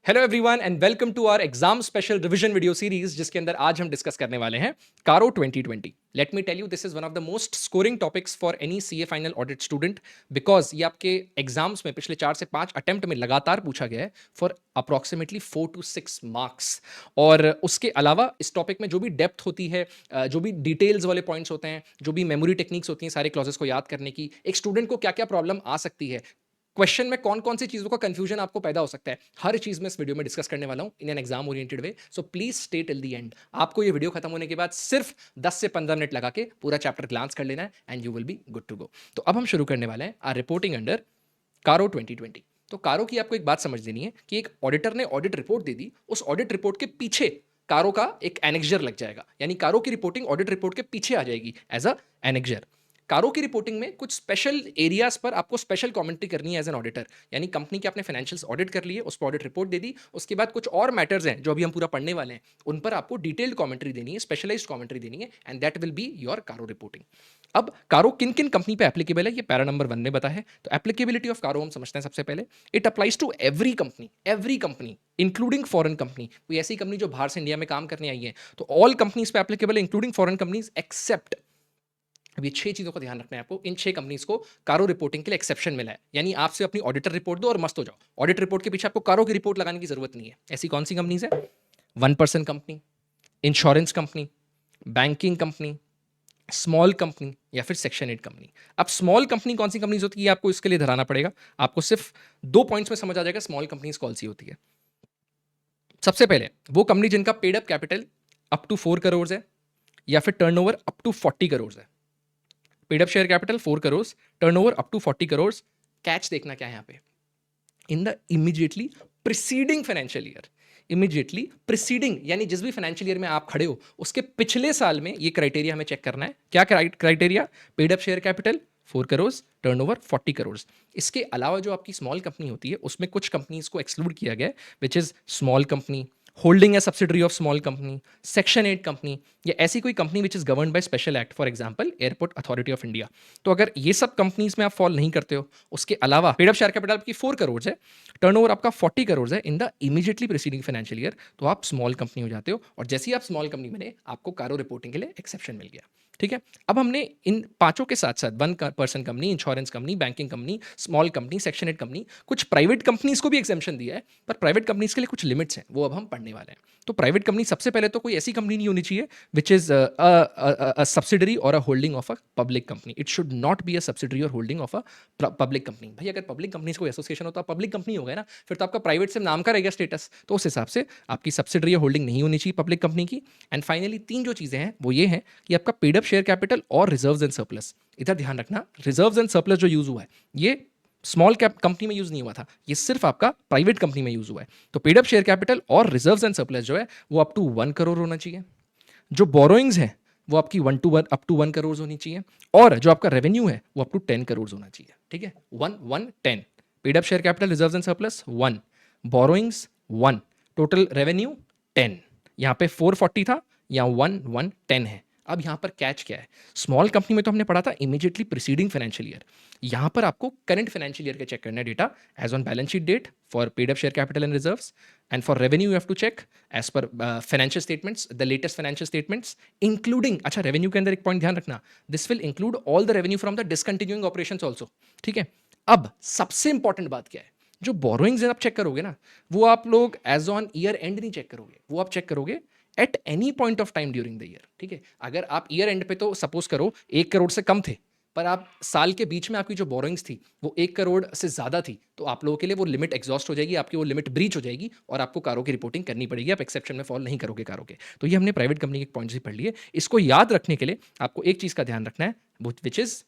Hello everyone and welcome to our exam special revision video series जिसके अंदर आज हम डिस्कस करने वाले हैं CARO 2020। Let me tell you this is one of the most scoring topics for any CA final audit student because ये आपके exams में पिछले 4 से 5 अटेम्प्ट में लगातार पूछा गया है फॉर अप्रॉक्सीमेटली 4 to 6 मार्क्स। और उसके अलावा इस टॉपिक में जो भी डेप्थ होती है, जो भी डिटेल्स वाले पॉइंट्स होते हैं, जो भी मेमोरी टेक्निक्स होती हैं सारे क्लॉजेस को याद करने की, एक स्टूडेंट को क्या क्या प्रॉब्लम आ सकती है, क्वेश्चन में कौन कौन सी चीजों का कंफ्यूजन आपको पैदा हो सकता है, हर चीज में इस वीडियो में डिस्कस करने वाला हूं in an exam oriented way. So please stay till the end. आपको ये वीडियो खत्म होने के बाद सिर्फ 10 से 15 मिनट लगा के पूरा चैप्टर ग्लांस कर लेना है and you will be good to go. तो अब हम शुरू करने वाले हैं आर रिपोर्टिंग अंडर कारो 2020। तो कारो की आपको एक बात समझ लेनी है कि एक ऑडिटर ने ऑडिट रिपोर्ट दे दी, उस ऑडिट रिपोर्ट के पीछे कारो का एक एनेक्जर लग जाएगा, यानी कारो की रिपोर्टिंग ऑडिट रिपोर्ट के पीछे आ जाएगी एज अ एनेक्जर। कारो की रिपोर्टिंग में कुछ स्पेशल एरियाज पर आपको स्पेशल कमेंट्री करनी है एज एन ऑडिटर, यानी कंपनी के आपने फाइनेंशियल्स ऑडिट कर लिए, उस पर ऑडिट रिपोर्ट दे दी, उसके बाद कुछ और मैटर्स हैं जो अभी हम पूरा पढ़ने वाले हैं, उन पर आपको डिटेल्ड कमेंट्री देनी है, स्पेशलाइज्ड कमेंट्री देनी है and that will be your कारो रिपोर्टिंग। अब कारो किन किन कंपनी पे एप्लीकेबल है ये पैरा नंबर 1 में बता है। तो एप्लीकेबिलिटी ऑफ कारो हम समझते हैं सबसे पहले। It applies to every company including foreign company. कोई ऐसी कंपनी जो बाहर से इंडिया में काम करने आई है तो ऑल कंपनीज पे एप्लीकेबल है इंक्लूडिंग फॉरेन कंपनीज एक्सेप्ट। अब ये 6 चीजों का ध्यान रखना है आपको। इन 6 कंपनीज को कारो रिपोर्टिंग के लिए एक्सेप्शन मिला है, यानी आपसे अपनी ऑडिटर रिपोर्ट दो और मस्त हो जाओ। ऑडिट रिपोर्ट के पीछे आपको कारो की रिपोर्ट लगाने की जरूरत नहीं है। ऐसी कौन सी कंपनीज है? 1% company, insurance company, banking company, small company या फिर सेक्शन 8 कंपनी। अब स्मॉल कंपनी कौन सी कंपनीज होती है आपको इसके लिए धराना पड़ेगा। आपको सिर्फ 2 पॉइंट्स में समझ आ जाएगा स्मॉल कंपनीज कौन सी होती है। सबसे पहले वो कंपनी जिनका paid up capital up to 4 crore है या फिर टर्नओवर अप टू 40 करोड़ है। Paid up share capital 4 crore, turnover up to 40 crore. Catch देखना क्या है यहाँ पे, in the immediately preceding financial year. Immediately preceding यानी जिस भी फाइनेंशियल ईयर में आप खड़े हो उसके पिछले साल में ये क्राइटेरिया हमें चेक करना है। क्या criteria? Paid up share capital 4 crore, turnover 40 crore. इसके अलावा जो आपकी स्मॉल कंपनी होती है उसमें कुछ कंपनीज को एक्सक्लूड किया गया है, which is small company, holding A subsidiary of small company, section 8 company, या ऐसी कोई company which is govern by special act, for example airport authority of India. तो अगर ये सब कंपनीज में आप फॉल नहीं करते हो, उसके अलावा पेड अप शेयर कैपिटल आपकी 4 करोड़ है, टर्नओवर आपका 40 करोड़ है इन the immediately preceding financial year, तो आप स्मॉल कंपनी हो जाते हो। और जैसे ही आप स्मॉल कंपनी बने आपको कारो रिपोर्टिंग के लिए एक्सेप्शन मिल गया। ठीक है, अब हमने इन पांचों के साथ साथ 1% company, insurance company, banking company, small company, section 8 company, कुछ प्राइवेट कंपनीज को भी एग्जेम्पशन दिया है, पर प्राइवेट कंपनीज के लिए कुछ लिमिट्स हैं, वो अब हम पढ़ने वाले हैं। तो प्राइवेट कंपनी सबसे पहले तो कोई ऐसी कंपनी नहीं होनी चाहिए which is a subsidiary or a holding of a public company. It should not be a subsidiary or holding of a public company. भाई अगर पब्लिक कंपनीज को एसोसिएशन होता है पब्लिक कंपनी हो गया ना, फिर तो आपका प्राइवेट से नाम का रहेगा स्टेटस, तो उस हिसाब से आपकी सब्सिडरी या होल्डिंग नहीं होनी चाहिए पब्लिक कंपनी की। एंड फाइनली 3 जो चीजें हैं वो ये हैं कि आपका पेड अप शेयर कैपिटल और रिजर्व्स एंड सरप्लस। इधर ध्यान रखना, रिजर्व्स एंड सरप्लस जो यूज हुआ है ये स्मॉल कैप कंपनी में यूज नहीं हुआ था, ये सिर्फ आपका प्राइवेट कंपनी में यूज हुआ है। तो पेड अप शेयर कैपिटल और रिजर्व्स एंड सरप्लस जो है वो अप टू 1 करोड़ होना चाहिए। जो बोरोइंग्स है वो आपकी 1 करोड़ होनी चाहिए। और जो आपका रेवेन्यू है वो अप टू 10 करोड़ होना चाहिए। ठीक है, 1 1 10। Paid up share capital, reserves and surplus 1, borrowings 1, total revenue 10। यहाँ पे 440 था, यहाँ 1 1 10 है। अब यहाँ पर कैच क्या है? स्मॉल कंपनी में तो हमने पढ़ा था इमीडिएटली प्रीसीडिंग फाइनेंशियल ईयर, यहाँ पर आपको करंट फाइनेंशियल ईयर के चेक करना है data as on balance sheet date for paid up share capital and reserves, and for revenue you have to check as per financial statements, the latest financial statements including. अच्छा, revenue के अंदर एक point ध्यान रखना, this will include all the revenue from the discontinuing operations also. ठीक है, अब सबसे इंपॉर्टेंट बात क्या है? जो बोरोइंग्स आप चेक करोगे ना, वो आप लोग एज ऑन ईयर एंड नहीं चेक करोगे, वो आप चेक करोगे at any point of time during the year. ठीक है, अगर आप ईयर एंड पे तो सपोज करो 1 करोड़ से कम थे, पर आप साल के बीच में आपकी जो बोरोइंग्स थी वो 1 करोड़ से ज्यादा थी, तो आप लोगों के लिए वो लिमिट एग्जॉस्ट हो जाएगी, आपकी वो लिमिट ब्रीच हो जाएगी और आपको कारों की रिपोर्टिंग करनी पड़ेगी। आप एक्सेप्शन में फॉल नहीं करोगे कारों के। तो ये हमने प्राइवेट कंपनी के पॉइंट्स भी पढ़ लिए। इसको याद रखने के लिए आपको एक चीज का ध्यान रखना है, which is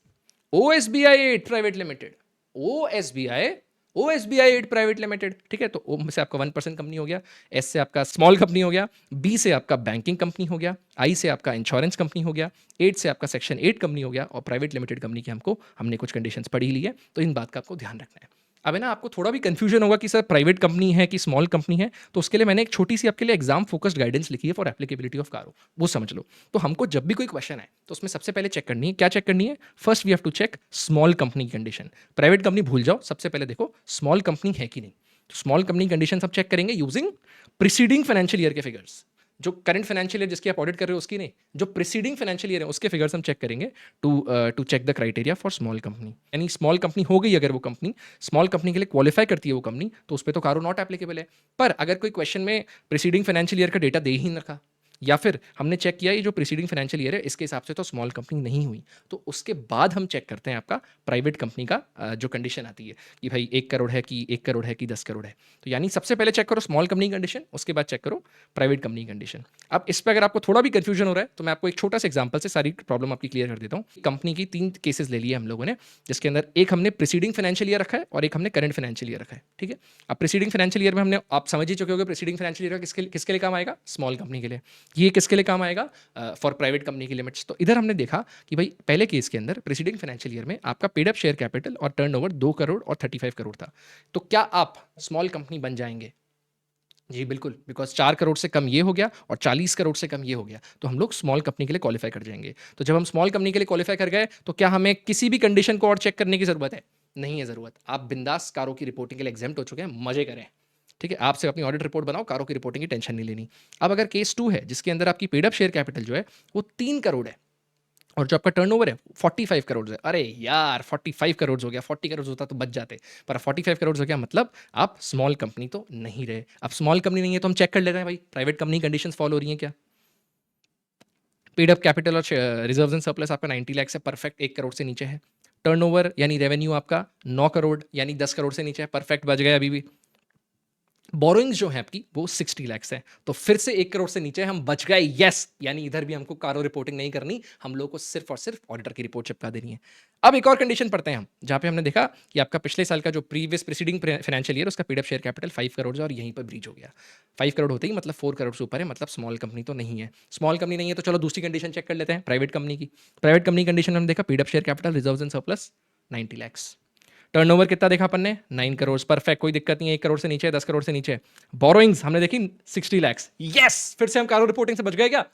OSBI 8 private limited. OSBI 8 private limited. ठीक है, तो O से आपका 1% कंपनी हो गया, S से आपका स्मॉल कंपनी हो गया, B से आपका बैंकिंग कंपनी हो गया, I से आपका इंश्योरेंस कंपनी हो गया, 8 से आपका सेक्शन 8 कंपनी हो गया, और प्राइवेट लिमिटेड कंपनी की हमने कुछ कंडीशंस पढ़ी ली है। तो इन बात का आपको ध्यान रखना है। अब है ना, आपको थोड़ा भी कंफ्यूजन होगा कि सर प्राइवेट कंपनी है कि स्मॉल कंपनी है, तो उसके लिए मैंने एक छोटी सी आपके लिए एग्जाम फोकस्ड गाइडेंस लिखी है फॉर एप्लीकेबिलिटी ऑफ कारो, वो समझ लो। तो हमको जब भी कोई क्वेश्चन है तो उसमें सबसे पहले चेक करनी है, क्या चेक करनी है? First we have to check small company की कंडीशन। प्राइवेट कंपनी भूल जाओ, सबसे पहले देखो स्मॉल कंपनी है कि नहीं। स्मॉल कंपनी कंडीशन सब चेक करेंगे यूजिंग प्रीसीडिंग फाइनेंशियल ईयर के फिगर्स। जो करंट फाइनेंशियल ईयर जिसकी आप ऑडिट कर रहे हो उसकी नहीं, जो प्रीसीडिंग फाइनेंशियल ईयर है उसके फिगर्स हम चेक करेंगे to check the criteria for small company. यानी स्मॉल कंपनी हो गई अगर वो कंपनी स्मॉल कंपनी के लिए क्वालिफाई करती है वो कंपनी, तो उस पर तो कारो नॉट एप्लीकेबल है। पर अगर कोई क्वेश्चन में प्रीसीडिंग फाइनेंशियल ईयर का डेटा दे ही नहीं रखा, या फिर हमने चेक किया ये जो प्रीसीडिंग फाइनेंशियल ईयर है इसके हिसाब से तो स्मॉल कंपनी नहीं हुई, तो उसके बाद हम चेक करते हैं आपका प्राइवेट कंपनी का जो कंडीशन आती है कि भाई 1 करोड़ है कि 1 करोड़ है कि 10 करोड़ है। तो यानी सबसे पहले चेक करो स्मॉल कंपनी कंडीशन, उसके बाद चेक करो प्राइवेट कंपनी कंडीशन। अब इस पर अगर आपको थोड़ा भी कंफ्यूजन हो रहा है तो मैं आपको एक छोटा सा एग्जाम्पल से सारी प्रॉब्लम आपकी क्लियर कर देता हूँ। कंपनी की 3 केसेस ले लिए हम लोगों ने, जिसके अंदर एक हमने प्रीसीडिंग फाइनेंशियल ईयर रखा है और एक हमने करंट फाइनेंशियल ईयर रखा है, ठीक है। अब प्रीसीडिंग फाइनेंशियल ईयर में हमने, आप समझ ही चुके होगे प्रीसीडिंग फाइनेंशियल ईयर किसके किसके लिए काम आएगा, स्मॉल कंपनी के लिए। ये किसके लिए काम आएगा, फॉर प्राइवेट कंपनी की लिमिट्स। तो इधर हमने देखा कि भाई पहले केस के अंदर प्रीसीडिंग फाइनेंशियल ईयर में आपका पेड अप शेयर कैपिटल और टर्नओवर 2 करोड़ और 35 करोड़ था। तो क्या आप स्मॉल कंपनी बन जाएंगे? जी बिल्कुल, बिकॉज 4 करोड़ से कम ये हो गया और 40 करोड़ से कम ये हो गया, तो हम लोग स्मॉल कंपनी के लिए क्वालिफाई कर जाएंगे। तो जब हम स्मॉल कंपनी के लिए क्वालिफाई कर गए तो क्या हमें किसी भी कंडीशन को और चेक करने की जरूरत है? नहीं है जरूरत। आप बिंदास कारों की रिपोर्टिंग के लिए एग्जाम्प्ट हो चुके हैं, मजे करें, ठीक है। आपसे अपनी ऑडिट रिपोर्ट बनाओ, कारों की रिपोर्टिंग की टेंशन नहीं लेनी। अब अगर केस 2 है जिसके अंदर आपकी पेड अप शेयर कैपिटल जो है वो 3 करोड़ है और जो आपका टर्नओवर है 45 करोड़ है। अरे यार 45 करोड़ हो गया, 40 करोड़ होता तो बच जाते, पर 45 करोड़ हो गया मतलब आप स्मॉल कंपनी तो नहीं रहे। अब स्मॉल कंपनी नहीं है तो हम चेक कर ले रहे हैं भाई प्राइवेट कंपनी कंडीशंस फॉलो हो रही हैं क्या। पेड अप कैपिटल और रिजर्व्स एंड सरप्लस आपका 90 लाख से परफेक्ट 1 करोड़ से नीचे है। टर्नओवर यानी रेवेन्यू आपका 9 करोड़ यानी 10 करोड़ से नीचे है, परफेक्ट बच गया अभी भी। बोरोइंग्स जो है आपकी वो 60 लैक्स है, तो फिर से 1 करोड़ से नीचे हम बच गए, यस। यानी इधर भी हमको कारो रिपोर्टिंग नहीं करनी, हम लोग को सिर्फ और सिर्फ ऑडिटर की रिपोर्ट चिपका देनी है। अब एक और कंडीशन पढ़ते हैं हम, जहां पे हमने देखा कि आपका पिछले साल का जो प्रीवियस प्रीसीडिंग फाइनेंशियल ईयर उसका paid up share capital 5 crore है और यहीं पर ब्रीच हो गया। 5 करोड़ होते ही मतलब 4 करोड़ से ऊपर है, मतलब स्मॉल कंपनी तो नहीं है। स्मॉल कंपनी नहीं है तो चलो दूसरी कंडीशन चेक कर लेते हैं प्राइवेट कंपनी की। प्राइवेट कंपनी कंडीशन में हमने देखा paid up share capital reserves and surplus 90 lakhs. Turnover कितना देखा अपन ने, 9 करोड़, परफेक्ट, कोई दिक्कत नहीं है। 1 करोड़ से नीचे, 10 करोड़ से नीचे। बोरोइंग्स हमने देखी 60 लैक्स, यस। फिर से हम कारो रिपोर्टिंग से बच गए क्या?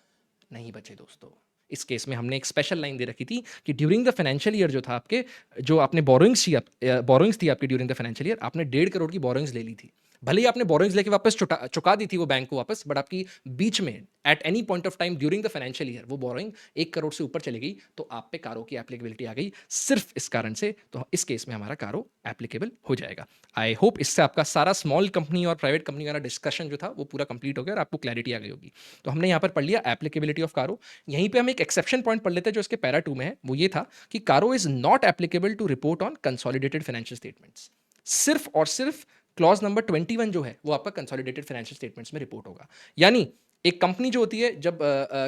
नहीं बचे दोस्तों। इस केस में हमने एक स्पेशल लाइन दे रखी थी कि ड्यूरिंग द फाइनेंशियल ईयर जो था आपके, जो आपने बोरोइंग्स थी आपकी ड्यूरिंग द फाइनेंशियल ईयर, आपने 1.5 करोड़ की बोरोइंग्स ले ली थी। भले ही आपने बोरोइंग्स लेके वापस चुका दी थी वो बैंक को वापस, बट आपकी बीच में at any point of time during the financial year वो बोरोइंग 1 करोड़ से ऊपर चली गई, तो आप पे कारो की एप्लीकेबिलिटी आ गई सिर्फ इस कारण से। तो इस केस में हमारा कारो एप्लीकेबल हो जाएगा। आई होप इससे आपका सारा स्मॉल कंपनी और प्राइवेट कंपनी वाला डिस्कशन जो था वो पूरा कंप्लीट हो गया और आपको क्लैरिटी आ गई होगी। तो हमने यहाँ पर पढ़ लिया एप्लीकेबिलिटी ऑफ कारो। यहीं पे हम एक एक्सेप्शन पॉइंट पढ़ लेते हैं जो इसके पैरा 2 में है, वो ये था कि CARO is not applicable to report on consolidated financial statements. सिर्फ और सिर्फ क्लॉज नंबर 21 जो है वो आपका कंसोलिडेटेड फाइनेंशियल स्टेटमेंट्स में रिपोर्ट होगा। यानी एक कंपनी जो होती है जब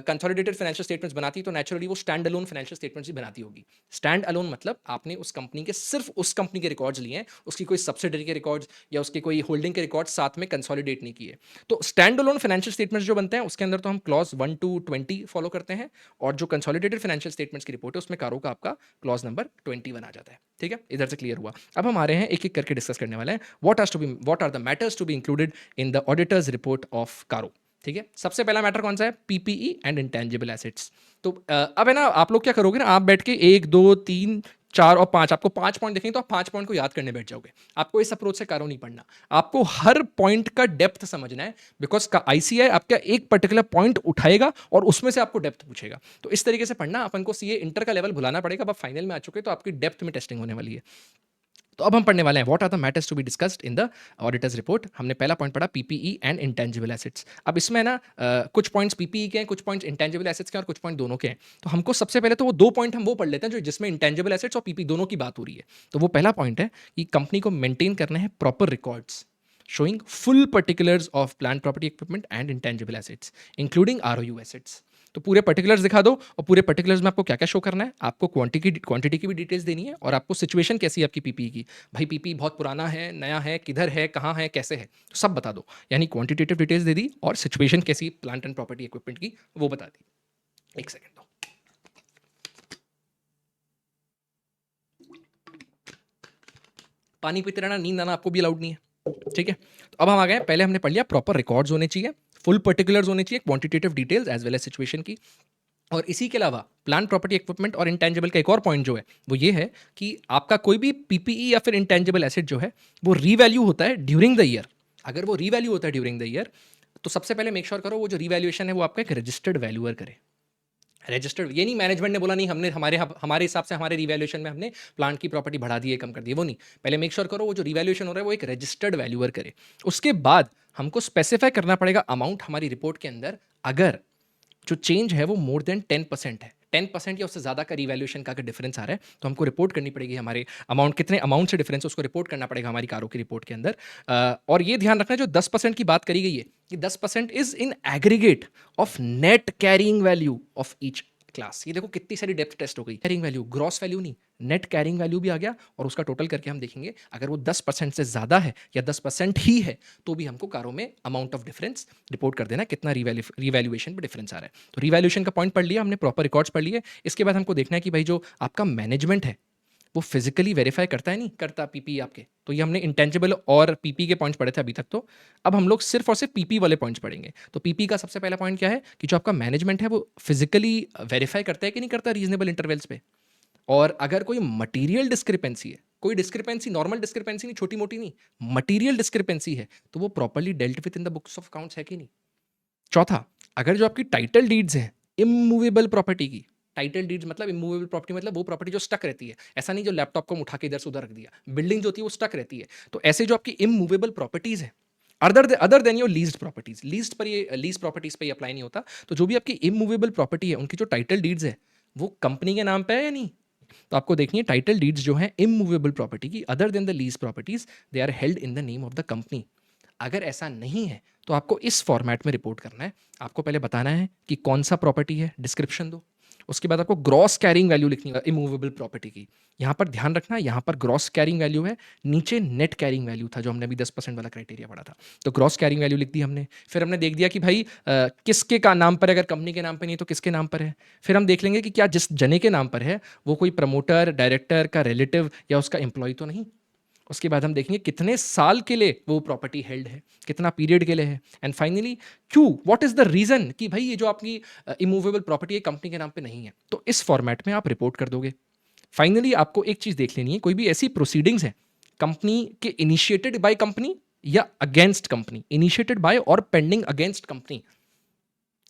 कंसोलिडेटेड फाइनेंशियल स्टेटमेंट्स बनाती है तो नेचुरली वो स्टैंड अलोन फाइनेंशियल स्टेटमेंट्स ही बनाती होगी। स्टैंड अलोन मतलब आपने उस कंपनी के सिर्फ उस कंपनी के रिकॉर्ड्स लिए हैं, उसकी कोई सब्सिडरी के रिकॉर्ड्स या उसके कोई होल्डिंग के रिकॉर्ड्स साथ में कंसोलिडेट नहीं किए। तो स्टैंड अलोन फाइनेंशियल स्टेटमेंट्स जो बनते हैं उसके अंदर तो हम क्लॉज 1 to 20 फॉलो करते हैं, और जो कंसोलिडेटेड फाइनेंशियल स्टेटमेंट्स की रिपोर्ट है उसमें कारो का आपका क्लॉज नंबर 21 आ जाता है। ठीक है, इधर से क्लियर हुआ। अब हम आ रहे हैं एक एक करके डिस्कस करने वाले हैं what are the matters to be included in the auditor's report of CARO. ठीक है, सबसे पहला मैटर कौन सा है, पीपीई एंड इंटेंजिबल एसेट्स। तो अब है ना, आप लोग क्या करोगे ना, आप बैठ के 1 2 3 4 और 5, आपको 5 पॉइंट देखेंगे तो आप 5 पॉइंट को याद करने बैठ जाओगे। आपको इस अप्रोच से कारो नहीं पढ़ना, आपको हर पॉइंट का डेप्थ समझना है, बिकॉज का आईसीआई आपका एक पर्टिकुलर पॉइंट उठाएगा और उसमें से आपको डेप्थ पूछेगा। तो इस तरीके से पढ़ना, अपन को सीए इंटर का लेवल भुलाना पड़ेगा। अब आप फाइनल में आ चुके तो आपकी डेप्थ में टेस्टिंग होने वाली है। तो अब हम पढ़ने वाले हैं what are the matters to be discussed in the auditor's report. हमने पहला पॉइंट पढ़ा पीपीई एंड इंटेंजिबल एसेट्स। अब इसमें ना कुछ पॉइंट्स पीपीई के हैं, कुछ पॉइंट्स इंटेंजिबल एसेट्स के हैं और कुछ पॉइंट दोनों के हैं। तो हमको सबसे पहले तो वो 2 पॉइंट हम वो पढ़ लेते हैं जो जिसमें इंटेंजिबल एसेट्स और पीपी दोनों की बात हो रही है। तो वो पहला पॉइंट है कि कंपनी को मेंटेन करने हैं proper records showing full particulars of plant property equipment and intangible assets including ROU assets। तो पूरे पर्टिकुलर्स दिखा दो, और पूरे पर्टिकुलर्स में आपको क्या क्या शो करना है, आपको क्वांटिटी की भी डिटेल्स देनी है, और आपको सिचुएशन कैसी है आपकी पीपी की, भाई पीपी बहुत पुराना है, नया है, किधर है, कहाँ है, कैसे है, तो सब बता दो। यानी क्वांटिटेटिव डिटेल्स दे दी और सिचुएशन कैसी प्लांट एंड प्रॉपर्टी इक्विपमेंट की वो बता दी। एक सेकेंड दो। पानी पीते रहना, नींद आना आपको भी अलाउड नहीं है। ठीक है, तो अब हम आ गए, पहले हमने पढ़ लिया प्रॉपर रिकॉर्ड्स होने चाहिए, फुल पर्टिकुलर्स होने चाहिए, quantitative details as well as situation की। और इसी के अलावा प्लांट प्रॉपर्टी इक्विपमेंट और इंटेंजिबल का एक और पॉइंट जो है वो ये है कि आपका कोई भी पीपीई या फिर इंटेंजिबल एसेट जो है वो रीवैल्यू होता है ड्यूरिंग द ईयर। अगर वो रीवैल्यू होता है ड्यूरिंग द ईयर तो सबसे पहले मेक श्योर करो वो जो रीवैल्यूएशन है वो आपका एक रजिस्टर्ड वैल्यूअर करे। रजिस्टर्ड ये नहीं मैनेजमेंट ने बोला नहीं हमने हमारे हिसाब से हमारे रिवैल्यूएशन में हमने प्लांट की प्रॉपर्टी बढ़ा दी है कम कर दी है, वो नहीं। पहले मेक श्योर करो वो जो रिवैल्यूएशन हो रहा है वो एक रजिस्टर्ड वैल्यूअर करे। उसके बाद हमको स्पेसिफाई करना पड़ेगा अमाउंट हमारी रिपोर्ट के अंदर, अगर जो चेंज है वो मोर देन 10% है, 10% या उससे ज़्यादा का रिवैल्यूएशन का अगर डिफरेंस आ रहा है तो हमको रिपोर्ट करनी पड़ेगी हमारे अमाउंट, कितने अमाउंट से डिफरेंस है उसको रिपोर्ट करना पड़ेगा हमारी कारों की रिपोर्ट के अंदर। और ये ध्यान रखना जो 10% की बात करी गई है कि 10% is in aggregate of net carrying value of each class. ये देखो कितनी सारी डेप्थ टेस्ट हो गई। कैरिंग वैल्यू, ग्रॉस वैल्यू नहीं, नेट कैरिंग वैल्यू भी आ गया और उसका टोटल करके हम देखेंगे अगर वो 10% से ज़्यादा है या 10% ही है तो भी हमको कारों में अमाउंट ऑफ डिफरेंस रिपोर्ट कर देना कितना रिवैल्यूएशन पे डिफरेंस आ रहा है। तो रिवैल्यूएशन का पॉइंट पढ़ लिया हमने, प्रॉपर रिकॉर्ड्स पढ़ लिए। इसके बाद हमको देखना है कि भाई जो आपका मैनेजमेंट है वो फिजिकली वेरीफाई करता है नहीं करता पीपी आपके। तो ये हमने इंटेंजिबल और पीपी के पॉइंट्स पढ़े थे अभी तक। तो अब हम लोग सिर्फ और सिर्फ पीपी वाले पॉइंट्स पढ़ेंगे। तो पीपी का सबसे पहला पॉइंट क्या है कि जो आपका मैनेजमेंट है वो फिजिकली वेरीफाई करता है कि नहीं करता रीजनेबल इंटरवल्स पे। और अगर कोई मटीरियल डिस्क्रिपेंसी है, कोई डिस्क्रिपेंसी, नॉर्मल डिस्क्रिपेंसी नहीं, छोटी मोटी नहीं, मटीरियल डिस्क्रिपेंसी है तो वो properly dealt with in the books of accounts है कि नहीं। चौथा, अगर जो आपकी टाइटल डीड्स हैं इमूवेबल प्रॉपर्टी की, टाइटल डीड्स मतलब इमूवेबल प्रॉपर्टी मतलब वो प्रॉपर्टी जो स्टक रहती है, ऐसा नहीं जो लैपटॉप को हम उठा के इधर से उधर रख दिया, बिल्डिंग जो होती है वो स्टक रहती है। तो ऐसे जो आपकी इमूवेबल प्रॉपर्टीज है other than your leased properties, leased पर ये लीज प्रॉपर्टीज पे अप्लाई नहीं होता। तो जो भी आपकी इमूवेबल प्रॉपर्टी है उनकी जो टाइटल डीड्स है वो कंपनी के नाम पे है या नहीं। तो आपको देखनी है टाइटल डीड्स जो है इमूवेबल प्रॉपर्टी की other than the lease properties they are held in the name of the company. अगर ऐसा नहीं है तो आपको इस फॉर्मेट में रिपोर्ट करना है। आपको पहले बताना है कि कौन सा प्रॉपर्टी है, डिस्क्रिप्शन दो। उसके बाद आपको ग्रॉस कैरिंग वैल्यू लिखनी है इमूवेबल प्रॉपर्टी की। यहाँ पर ध्यान रखना, यहाँ पर ग्रॉस कैरिंग वैल्यू है, नीचे नेट कैरिंग वैल्यू था जो हमने अभी 10% वाला क्राइटेरिया पढ़ा था। तो ग्रॉस कैरिंग वैल्यू लिख दी हमने। फिर हमने देख दिया कि भाई किसके का नाम पर है, अगर कंपनी के नाम पर नहीं तो किसके नाम पर है। फिर हम देख लेंगे कि क्या जिस जने के नाम पर है वो कोई प्रमोटर, डायरेक्टर का रिलेटिव या उसका एम्प्लॉय तो नहीं। उसके बाद हम देखेंगे कितने साल के लिए वो प्रॉपर्टी हेल्ड है, कितना पीरियड के लिए है। एंड फाइनली क्यों, व्हाट इज द रीजन कि भाई ये जो आपकी इमूवेबल प्रॉपर्टी है कंपनी के नाम पे नहीं है। तो इस फॉर्मेट में आप रिपोर्ट कर दोगे। फाइनली आपको एक चीज देख लेनी है, कोई भी ऐसी प्रोसीडिंग्स है कंपनी के इनिशिएटेड बाय कंपनी या अगेंस्ट कंपनी, इनिशिएटेड बाय और pending against company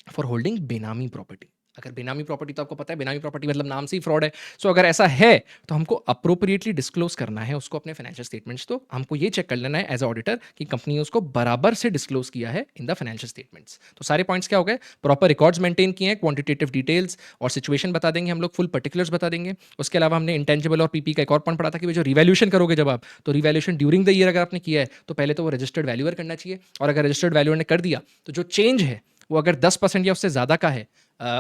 for holding बेनामी प्रॉपर्टी। अगर बेनामी प्रॉपर्टी, तो आपको पता है बेनामी प्रॉपर्टी मतलब नाम से ही फ्रॉड है। सो अगर ऐसा है तो हमको अप्रोप्रिएटली डिस्क्लोज करना है उसको अपने फाइनेंशियल स्टेटमेंट्स। तो हमको ये चेक कर लेना है एज ऑडिटर कि कंपनी ने उसको बराबर से डिस्क्लोज किया है इन द फाइनेंशियल स्टेटमेंट्स। तो सारे पॉइंट्स क्या हो गए, प्रॉपर रिकॉर्ड्स मेंटेन किए हैं, क्वांटिटेटिव डिटेल्स और सिचुएशन बता देंगे हम लोग, फुल पर्टिकुलर्स बता देंगे। उसके अलावा हमने इंटेंजिबल और पीपी का एक और पॉइंट पढ़ा था कि जो रिवैल्यूएशन करोगे जब आप, तो रिवैल्यूएशन ड्यूरिंग द ईयर अगर आपने किया है तो पहले तो वो रजिस्टर्ड वैल्यूअर करना चाहिए। और अगर रजिस्टर्ड वैल्यूअर ने कर दिया तो जो चेंज है वो अगर 10% या उससे ज़्यादा का है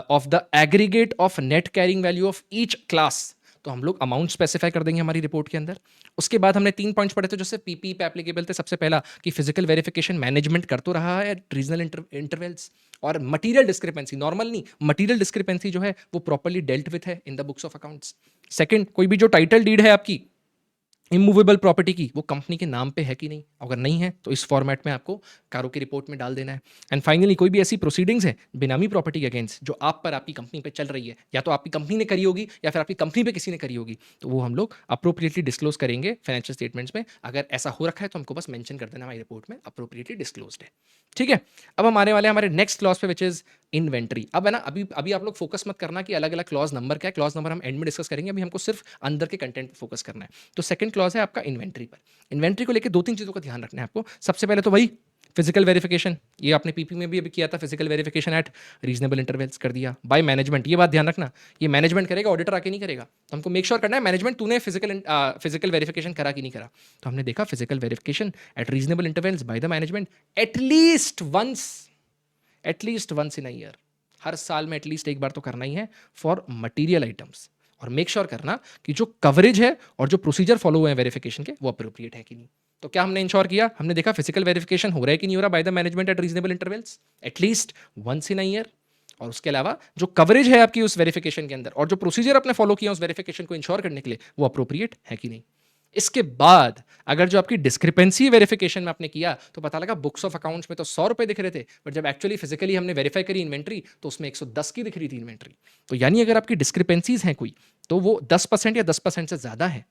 of the aggregate of net carrying value of each class, तो हम लोग अमाउंट स्पेसिफाई कर देंगे हमारी रिपोर्ट के अंदर। उसके बाद हमने 3 पॉइंट्स पढ़े थे जो सिर्फ पीपी पे एप्लीकेबल थे। सबसे पहला कि फिजिकल वेरिफिकेशन मैनेजमेंट कर तो रहा है रीजनल इंटरवल्स, और मटीरियल डिस्क्रिपेंसी, नॉर्मल नहीं, मटीरियल डिस्क्रिपेंसी जो है वो प्रॉपर्ली डेल्ट विथ है in the books of accounts. Second, कोई भी जो टाइटल डीड है आपकी इमूवेबल प्रॉपर्टी की वो कंपनी के नाम पे है कि नहीं, अगर नहीं है तो इस फॉर्मेट में आपको कारों की रिपोर्ट में डाल देना है। एंड फाइनली कोई भी ऐसी प्रोसीडिंग्स है बेनामी प्रॉपर्टी के अगेंस्ट जो आप पर आपकी कंपनी पे चल रही है, या तो आपकी कंपनी ने करी होगी या फिर आपकी कंपनी पे किसी ने करी होगी, तो वो हम लोग अप्रोप्रिएटली डिस्क्लोज करेंगे फाइनेंशियल स्टेटमेंट्स में। अगर ऐसा हो रखा है तो हमको बस मेंशन कर देना हमारी रिपोर्ट में अप्रोप्रिएटली डिस्क्लोज्ड है। ठीक है, अब हम आने वाले हमारे नेक्स्ट क्लॉज पे विच इज इन्वेंट्री। अब है ना, अभी अभी आप लोग फोकस मत करना कि अलग अलग क्लॉज नंबर क्या है, क्लॉज नंबर हम एंड में डिस्कस करेंगे, अभी हमको सिर्फ अंदर के कंटेंट पे फोकस करना है। तो सेकंड क्लॉज है आपका इन्वेंट्री पर। इन्वेंट्री को लेकर 2-3 चीज़ों का ध्यान रखना है आपको। सबसे पहले तो वही फिजिकल वेरिफिकेशन, ये आपने पीपी में भी अभी किया था, physical verification at reasonable intervals कर दिया बाय मैनेजमेंट। ये बात ध्यान रखना, ये मैनेजमेंट करेगा, ऑडिटर आके नहीं करेगा। तो हमको मेक श्योर करना है मैनेजमेंट तूने फिजिकल वेरिफिकेशन करा कि नहीं करा। तो हमने देखा physical verification at reasonable intervals by the management at least once in a year, हर साल में एटलीस्ट एक बार तो करना ही है फॉर मटीरियल आइटम्स। और मेक श्योर करना कि जो कवरेज है और जो प्रोसीजर फॉलो हुए हैं वेरिफिकेशन के वो अप्रोप्रिएट है कि नहीं। तो क्या हमने इंश्योर किया, हमने देखा फिजिकल वेरिफिकेशन हो रहा है कि नहीं हो रहा by the management at reasonable intervals at least once in a year. और उसके अलावा जो कवरेज है आपकी उस वेरिफिकेशन के अंदर और जो प्रोसीजर आपने फॉलो किया उस वेरिफिकेशन को इंश्योर करने के लिए वो अप्रोप्रिएट है कि नहीं। इसके बाद अगर जो आपकी डिस्क्रिपेंसी वेरिफिकेशन में आपने किया तो पता लगा बुक्स ऑफ अकाउंट्स में तो 100 रुपए दिख रहे थे, बट जब एक्चुअली फिजिकली हमने वेरीफाई करी इन्वेंट्री तो उसमें 110 की दिख रही थी इन्वेंट्री। तो यानी अगर आपकी डिस्क्रिपेंसीज हैं कोई, तो वो 10% या 10% से ज़्यादा है।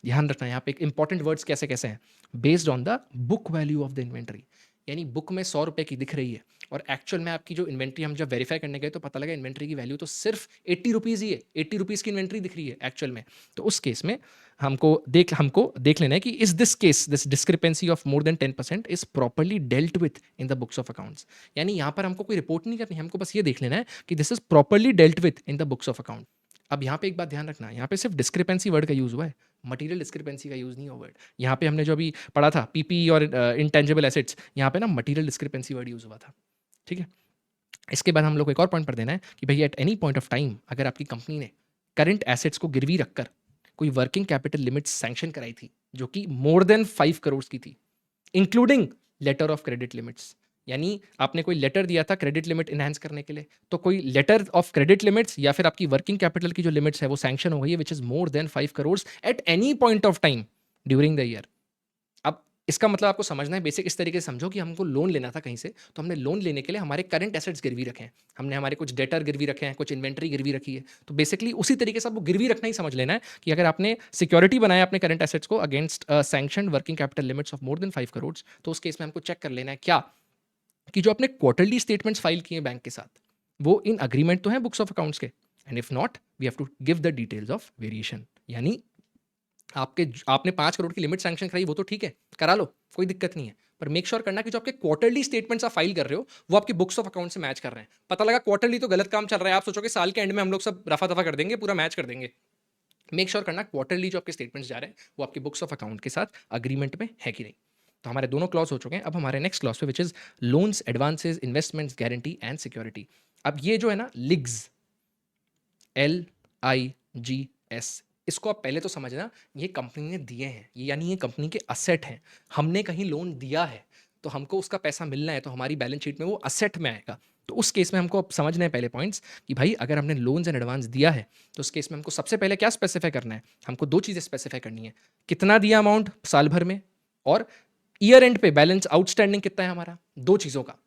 ध्यान रखना यहाँ पे एक इंपॉर्टेंट वर्ड्स कैसे कैसे हैं, based on the book value of the inventory. यानी बुक में 100 रुपए की दिख रही है और एक्चुअल में आपकी जो इन्वेंट्री हम जब वेरीफाई करने गए तो पता लगा इन्वेंट्री की वैल्यू तो सिर्फ 80 रुपीज़ ही है, 80 रुपीज़ की इन्वेंट्री दिख रही है एक्चुअल में। तो उस केस में हमको देख लेना है कि is this case this discrepancy of more than 10% is properly dealt with in the books of accounts. यानी यहाँ पर हमको कोई रिपोर्ट नहीं करनी, हमको बस ये देख लेना है कि this is properly dealt with in the books of account. अब यहाँ पे एक बात ध्यान रखना, यहाँ पे सिर्फ डिस्क्रिपेंसी वर्ड का यूज हुआ है, मटीरियल डिस्क्रिपेंसी का यूज नहीं हुआ वर्ड। यहाँ पे हमने जो अभी पढ़ा था पीपी और इंटेंजिबल एसेट्स, यहाँ पे ना मटीरियल डिस्क्रिपेंसी वर्ड यूज हुआ था। ठीक है, इसके बाद हम लोग को एक और पॉइंट पर देना है कि भाई at any point of time अगर आपकी कंपनी ने करंट एसेट्स को गिरवी रखकर कोई वर्किंग कैपिटल लिमिट सैंक्शन कराई थी जो कि मोर देन 5 करोड़ की थी, including letter of credit limits, यानी आपने कोई लेटर दिया था क्रेडिट लिमिट इनहेंस करने के लिए, तो कोई लेटर ऑफ क्रेडिट लिमिट्स या फिर आपकी वर्किंग कैपिटल की जो लिमिट्स है वो सैंक्शन हो गई है which is more then 5 crore at any point of time during the year. अब इसका मतलब आपको समझना है, बेसिक इस तरीके से समझो कि हमको लोन लेना था कहीं से, तो हमने लोन लेने के लिए हमारे करंट एसेट्स गिरवी रखे हैं, हमने हमारे कुछ डेटर गिरवी रखे हैं, कुछ इन्वेंट्री गिरवी रखी है। तो बेसिकली उसी तरीके से आपको गिरवी रखना ही समझ लेना है कि अगर आपने सिक्योरिटी बनाया अपने करंट एसेट्स को against sanction working capital limits of more than 5 crore, तो उस केस में हमको चेक कर लेना है क्या कि जो आपने क्वार्टरली स्टेटमेंट्स फाइल किए बैंक के साथ वो इन अग्रीमेंट तो हैं बुक्स ऑफ अकाउंट्स के, and if not we have to give the details of variation. यानी आपने 5 करोड़ की लिमिट सैंक्शन कराई वो तो ठीक है, करा लो, कोई दिक्कत नहीं है, पर मेक श्योर करना कि जो आपके क्वार्टरली स्टेटमेंट्स आप फाइल कर रहे हो वो आपकी बुक्स ऑफ अकाउंट से मैच कर रहे हैं। पता लगा क्वार्टरली तो गलत काम चल रहा है, आप सोचोगे साल के एंड में हम लोग सब रफा दफा कर देंगे, पूरा मैच कर देंगे। मेक श्योर करना क्वार्टरली जो आपके स्टेटमेंट्स जा रहे हैं वो आपके बुक्स ऑफ अकाउंट के साथ अग्रीमेंट में है कि नहीं। तो हमारे दोनों क्लॉज हो चुके हैं, अब हमारे नेक्स्ट क्लॉज पे which is loans, advances, investments, guarantee and security. अब ये जो है ना लिग्स, LIGS, इसको आप पहले तो समझना, ये कंपनी ने दिए हैं, ये यानी ये कंपनी के असेट हैं। हमने कहीं लोन दिया है तो हमको उसका पैसा मिलना है, तो हमारी बैलेंस शीट में वो असेट में आएगा। तो उस केस में हमको अब समझना है पहले पॉइंट्स कि भाई अगर हमने लोन्स एंड एडवांस दिया है तो उस केस में हमको सबसे पहले क्या स्पेसिफाई करना है, हमको दो चीज़ें स्पेसिफाई करनी है, कितना दिया अमाउंट साल भर में, और ईयर एंड पे बैलेंस आउटस्टैंडिंग कितना है हमारा। दो चीज़ों का,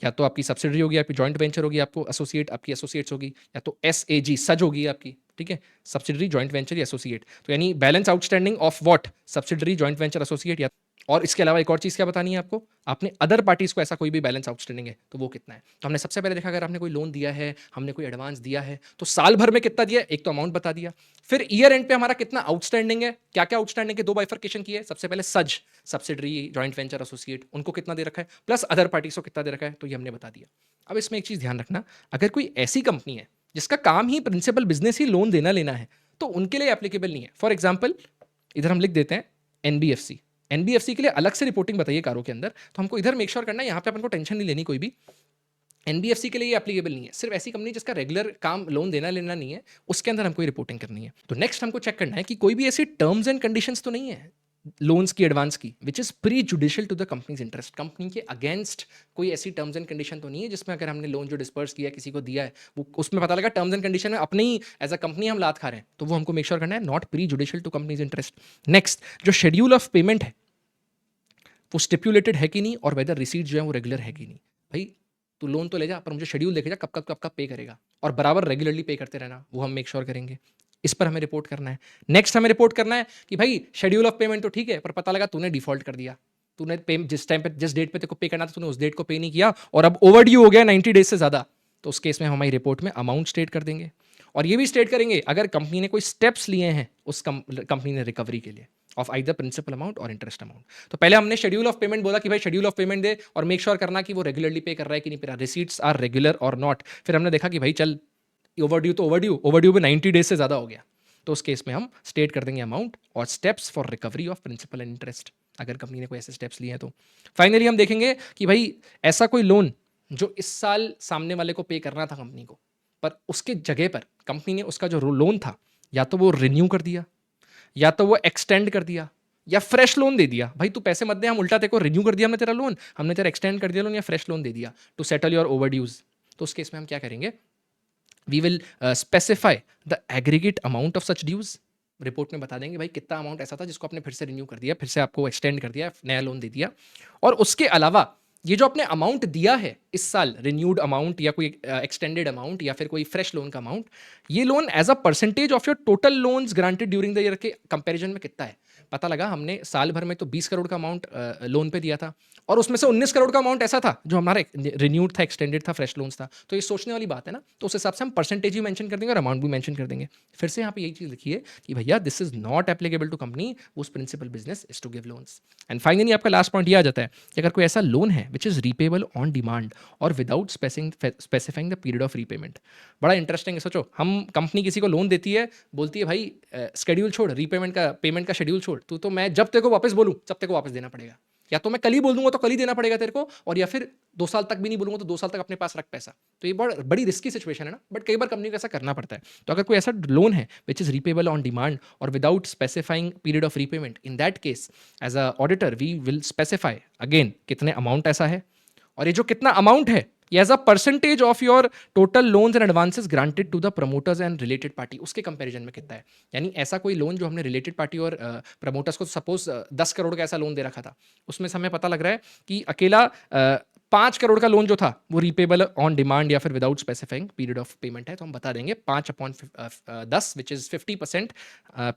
या तो आपकी सब्सिडरी होगी, आपकी जॉइंट वेंचर होगी, आपको एसोसिएट आपकी एसोसिएट्स होगी, या तो SAG सज होगी आपकी, ठीक है, सब्सिडरी जॉइंट वेंचर या एसोसिएट। तो यानी balance outstanding of what, subsidiary joint venture associate, या और इसके अलावा एक और चीज़ क्या बतानी है आपको, आपने अदर पार्टीज को ऐसा कोई भी बैलेंस आउटस्टैंडिंग है तो वो कितना है। तो हमने सबसे पहले देखा अगर आपने कोई लोन दिया है, हमने कोई एडवांस दिया है, तो साल भर में कितना दिया, एक तो अमाउंट बता दिया, फिर ईयर एंड पे हमारा कितना आउटस्टैंडिंग है, क्या क्या आउटस्टैंडिंग है, दो बाइफर्केशन की है, सबसे पहले सज सब्सिडरी जॉइंट वेंचर एसोसिएट उनको कितना दे रखा है, प्लस अदर पार्टीज को कितना दे रखा है, तो ये हमने बता दिया। अब इसमें एक चीज़ ध्यान रखना, अगर कोई ऐसी कंपनी है जिसका काम ही प्रिंसिपल बिजनेस ही लोन देना लेना है तो उनके लिए एप्लीकेबल नहीं है। फॉर एग्जाम्पल इधर हम लिख देते हैं NBFC के लिए अलग से रिपोर्टिंग बताइए कारों के अंदर, तो हमको इधर मेक श्योर करना है, यहाँ पे अपन को टेंशन नहीं लेनी कोई भी, NBFC के लिए ये एप्लीकेबल नहीं है। सिर्फ ऐसी कंपनी जिसका रेगुलर काम लोन देना लेना नहीं है उसके अंदर हमको रिपोर्टिंग करनी है। तो नेक्स्ट हमको चेक करना है कि कोई भी ऐसी टर्म्स एंड कंडीशंस तो नहीं है लोन्स की, एडवांस की, which is prejudicial to the company's interest, company के अगेंस्ट कोई ऐसी टर्म्स एंड कंडीशन तो नहीं है जिसमें अगर हमने लोन जो डिस्पर्स किया किसी को दिया है वो उसमें पता लगा टर्म्स एंड कंडीशन में अपने ही एज अ कंपनी हम लात खा रहे हैं, तो वो हमको मेक श्योर करना है not prejudicial to company's interest. Next जो शेड्यूल ऑफ पेमेंट है वो स्टिपुलेटेड है कि नहीं, और वेदर रिसीट जो है वो रेगुलर है कि नहीं। भाई तू लोन तो ले जा पर मुझे शेड्यूल देखे जा कब कब पे करेगा, और बराबर रेगुलरली पे करते रहना, वो हम मेक श्योर करेंगे। इस पर हमें रिपोर्ट करना है। नेक्स्ट हमें रिपोर्ट करना है कि भाई शेड्यूल ऑफ पेमेंट तो ठीक है पर पता लगा तूने डिफॉल्ट कर दिया, तूने पे जिस टाइम पे जिस डेट पे तेरे को पे करना था तूने उस डेट को पे नहीं किया और अब ओवर ड्यू हो गया 90 डेज से ज़्यादा, तो उस केस में हमारी रिपोर्ट में अमाउंट स्टेट कर देंगे, और ये भी स्टेट करेंगे अगर कंपनी ने कोई स्टेप्स लिए हैं उस कंपनी ने रिकवरी के लिए ऑफ आइदर प्रिंसिपल अमाउंट और इंटरेस्ट अमाउंट। तो पहले हमने शेड्यूल ऑफ पेमेंट बोला कि भाई शेड्यूल ऑफ पेमेंट दे और मेक श्योर करना कि वो रेगुलरली पे कर रहा है कि नहीं पे रहा, रिसीट्स आर रेगुलर और नॉट। फिर हमने देखा कि भाई चल ओवरड्यू तो ओवरड्यू में 90 डेज से ज़्यादा हो गया, तो उस केस में हम स्टेट कर देंगे अमाउंट और steps for recovery of principal and interest, अगर कंपनी ने कोई ऐसे स्टेप्स लिए हैं तो। फाइनली हम देखेंगे कि भाई ऐसा कोई लोन जो इस साल सामने वाले को पे करना था कंपनी को, पर उसके जगह पर कंपनी ने उसका जो लोन था या तो वो रिन्यू कर दिया, या तो वो एक्सटेंड कर दिया, या फ्रेश लोन दे दिया। भाई तू पैसे मत दे, हम उल्टा तेरे को रिन्यू कर दिया हमने तेरा लोन, हमने तेरा एक्सटेंड कर दिया लोन, या फ्रेश लोन दे दिया टू सेटल योर ओवरड्यूज। तो उस केस में हम क्या करेंगे, we will specify the aggregate amount of such dues, report में बता देंगे भाई कितना अमाउंट ऐसा था जिसको आपने फिर से रिन्यू कर दिया, फिर से आपको एक्सटेंड कर दिया, नया लोन दे दिया। और उसके अलावा ये जो आपने अमाउंट दिया है इस साल, रिन्यूड अमाउंट या कोई एक्सटेंडेड अमाउंट या फिर कोई फ्रेश लोन का अमाउंट, ये loan as a percentage of your total loans granted during the year के कंपैरिजन में कितना है। पता लगा हमने साल भर में तो 20 करोड़ का अमाउंट लोन पे दिया था, और उसमें से 19 करोड़ का अमाउंट ऐसा था जो हमारा रिन्यूड था, एक्सटेंडेड था, फ्रेश लोन्स था। तो ये सोचने वाली बात है ना, तो उस हिसाब से हम परसेंटेज भी मेंशन कर देंगे और अमाउंट भी मेंशन कर देंगे। फिर से यहाँ पे यही चीज़ लिखी है कि भैया this is not applicable to company whose principal business is to give loans. And finally आपका लास्ट पॉइंट ये आ जाता है कि अगर कोई ऐसा लोन है which is repayable on demand or without specifying the period of repayment. बड़ा इंटरेस्टिंग है, सोचो हम कंपनी किसी को लोन देती है, बोलती है भाई शेड्यूल छोड़, रीपेमेंट का पेमेंट का शेड्यूल छोड़, तो मैं जब तेरे को वापस बोलूँ जब तेरे को वापस देना पड़ेगा, या तो मैं कल ही बोल दूंगा तो कल ही देना पड़ेगा तेरे को, और या फिर 2 साल तक भी नहीं बोलूंगा तो 2 साल तक अपने पास रख पैसा। तो ये बड़ी रिस्की सिचुएशन है ना, बट कई बार कंपनी को ऐसा करना पड़ता है। तो अगर कोई ऐसा लोन है which is repayable on demand or without specifying period of repayment, in that case as a auditor we will specify again कितने अमाउंट ऐसा है, और ये जो कितना अमाउंट है ये as a percentage of your total loans and advances granted to the promoters and related party, उसके कंपैरिजन में कितना है। यानी ऐसा कोई लोन जो हमने रिलेटेड पार्टी और प्रमोटर्स को, सपोज 10 करोड़ का ऐसा लोन दे रखा था, उसमें से हमें पता लग रहा है कि अकेला 5 करोड़ का लोन जो था वो रिपेबल ऑन डिमांड या फिर without specifying period of payment है, तो हम बता देंगे 5/10 विच इज 50%।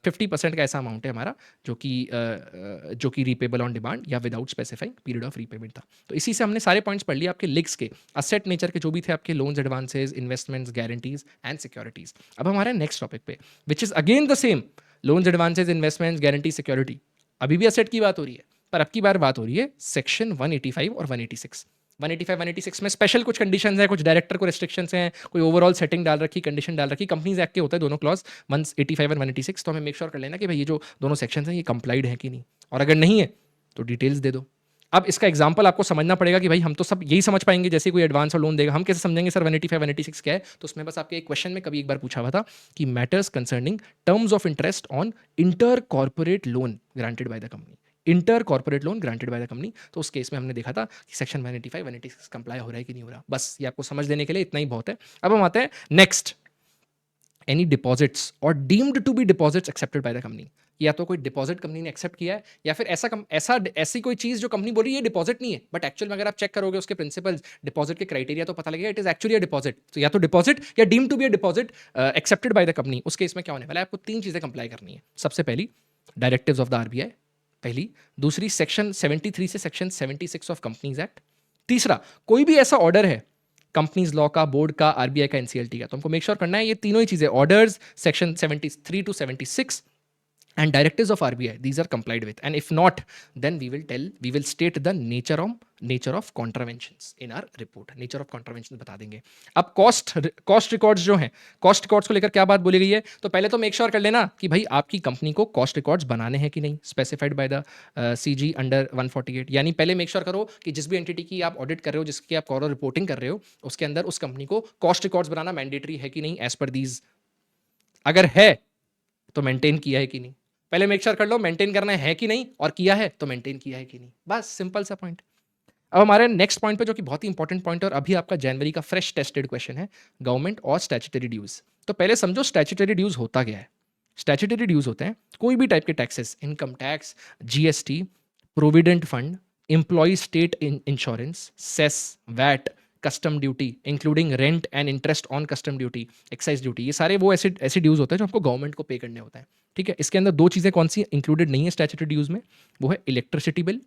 50% का ऐसा अमाउंट है हमारा जो कि रिपेबल ऑन डिमांड या without specifying period of repayment था। तो इसी से हमने सारे पॉइंट्स पढ़ लिए आपके लिग्स के, असेट नेचर के जो भी थे आपके loans, advances, investments, guarantees and securities. अब हमारे नेक्स्ट टॉपिक पे which is again the same, loans, advances, investments, guarantee, security. अभी भी असेट की बात हो रही है, पर अब की बार बात हो रही है सेक्शन 185 और 186। 185 186 में स्पेशल कुछ कंडीशंस हैं, कुछ डायरेक्टर को रिस्ट्रिक्शंस हैं, कोई ओवरऑल सेटिंग डाल रखी, कंडीशन डाल रखी। कंपनीज एक्ट के होता है दोनों क्लॉज 185 और 186, तो हमें मेक श्योर कर लेना कि भाई ये जो दोनों सेक्शंस हैं ये कंप्लाइड है कि नहीं, और अगर नहीं है तो डिटेल्स दे दो। अब इसका एग्जांपल आपको समझना पड़ेगा कि भाई हम तो सब यही समझ पाएंगे जैसे कोई एडवांस और लोन देगा, हम कैसे समझेंगे सर 185 186 क्या है। तो उसमें बस आपके एक क्वेश्चन में कभी एक बार पूछा हुआ था कि matters concerning terms of interest on inter corporate loan granted by the company, inter corporate loan granted by the company. तो उस केस में हमने देखा था कि सेक्शन 185 186 कंप्लाई हो रहा है कि नहीं हो रहा। बस ये आपको समझ देने के लिए इतना ही बहुत है। अब हम आते हैं नेक्स्ट, एनी डिपॉजिट्स और deemed to be deposits accepted by the company. या तो कोई डिपॉजिट कंपनी ने एक्सेप्ट किया है, या फिर ऐसी कोई चीज जो कंपनी बोल रही है ये डिपॉजिट नहीं है, बट एक्चुअल में अगर आप चेक करोगे उसके प्रिंसिपल्स, डिपॉजिट के क्राइटेरिया, तो पता लगेगा it is actually a deposit. तो या तो डिपॉजिट या deemed to be a deposit accepted by the company. उस केस में क्या होने वाला है, आपको 3 चीजें कंप्लाई करनी है। सबसे पहली डायरेक्टिव्स ऑफ द आरबीआई, पहली। दूसरी सेक्शन 73 से सेक्शन 76 ऑफ कंपनीज एक्ट। तीसरा कोई भी ऐसा ऑर्डर है कंपनीज लॉ का, बोर्ड का, आरबीआई का, एनसीएलटी का, तो हमको मेक श्योर करना है ये तीनों ही चीजें, orders section 73 to 76 and directives of RBI, these are complied with, and if not then we will state the nature of contraventions in our report, nature of contraventions बता देंगे। अब कॉस्ट रिकॉर्ड्स जो हैं, कॉस्ट रिकॉर्ड्स को लेकर क्या बात बोली गई है, तो पहले तो मेक श्योर कर लेना कि भाई आपकी कंपनी को कॉस्ट रिकॉर्ड्स बनाने हैं कि नहीं, specified by the CG under 148। यानी पहले मेक श्योर करो कि जिस भी एंटिटी की आप ऑडिट कर रहे हो, जिसकी आप कॉरो रिपोर्टिंग कर रहे हो, उसके अंदर उस कंपनी को कॉस्ट रिकॉर्ड्स बनाना मैंडेटरी है कि नहीं एज पर दीज। अगर है तो मेंटेन किया है कि नहीं, पहले मेक श्योर कर लो मेंटेन करना है कि नहीं, और किया है तो मेंटेन किया है कि नहीं। बस सिंपल सा पॉइंट। अब हमारे नेक्स्ट पॉइंट पे जो कि बहुत ही इंपॉर्टेंट पॉइंट है, और अभी आपका जनवरी का फ्रेश टेस्टेड क्वेश्चन है, गवर्नमेंट और स्टैट्यूटरी ड्यूज। तो पहले समझो स्टैट्यूटरी ड्यूज होता क्या है। स्टैट्यूटरी ड्यूज होते हैं कोई भी टाइप के taxes, income tax, GST, provident fund, employ state insurance, cess, VAT, custom duty including rent and interest on custom duty, excise duty, ये सारे वो ऐसे ड्यूज होते हैं जो आपको गवर्नमेंट को पे करने होते हैं। ठीक है, इसके अंदर 2 चीज़ें कौन सी इंक्लूडेड नहीं है स्टैट्यूटरी ड्यूज में, वो है इलेक्ट्रिसिटी बिल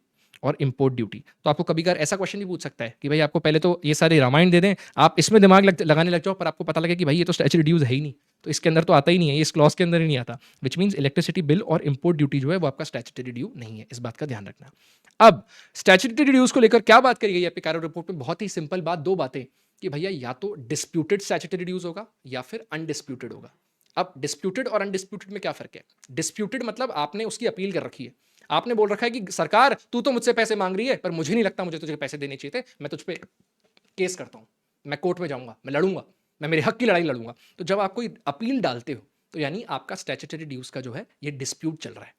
और इंपोर्ट ड्यूटी। तो आपको कभी कभार ऐसा क्वेश्चन भी पूछ सकता है कि भाई आपको पहले तो ये सारे रामायण दे दें, आप इसमें दिमाग लगाने लग जाओ, पर आपको पता लगे कि भाई ये तो स्टैट्यूटरी ड्यूज है ही नहीं, तो इसके अंदर तो आता ही नहीं है, ये इस क्लॉज के अंदर ही नहीं आता, विच मीन्स इलेक्ट्रिसिटी बिल और इंपोर्ट ड्यूटी जो है वो आपका स्टैट्यूटरी ड्यू नहीं है, इस बात का ध्यान रखना। अब स्टैट्यूटरी ड्यूज को लेकर क्या बात करी गई है आपके कार्य रिपोर्ट में, बहुत ही सिंपल बात, 2 बातें कि भैया या तो डिस्प्यूटेड स्टैट्यूटरी ड्यूज होगा या फिर अनडिस्प्यूटेड होगा। अब डिस्प्यूटेड और अनडिस्प्यूटेड में क्या फर्क है, डिस्प्यूटेड मतलब आपने उसकी अपील कर रखी है, आपने बोल रखा है कि सरकार तू तो मुझसे पैसे मांग रही है पर मुझे नहीं लगता मुझे तुझे पैसे देने चाहिए थे, मैं तुझ पे केस करता हूं, मैं कोर्ट में जाऊंगा, मैं लड़ूंगा, मैं मेरे हक की लड़ाई लड़ूंगा। तो जब आप कोई अपील डालते हो तो यानी आपका स्टैट्यूटरी ड्यूज का जो है ये डिस्प्यूट चल रहा है।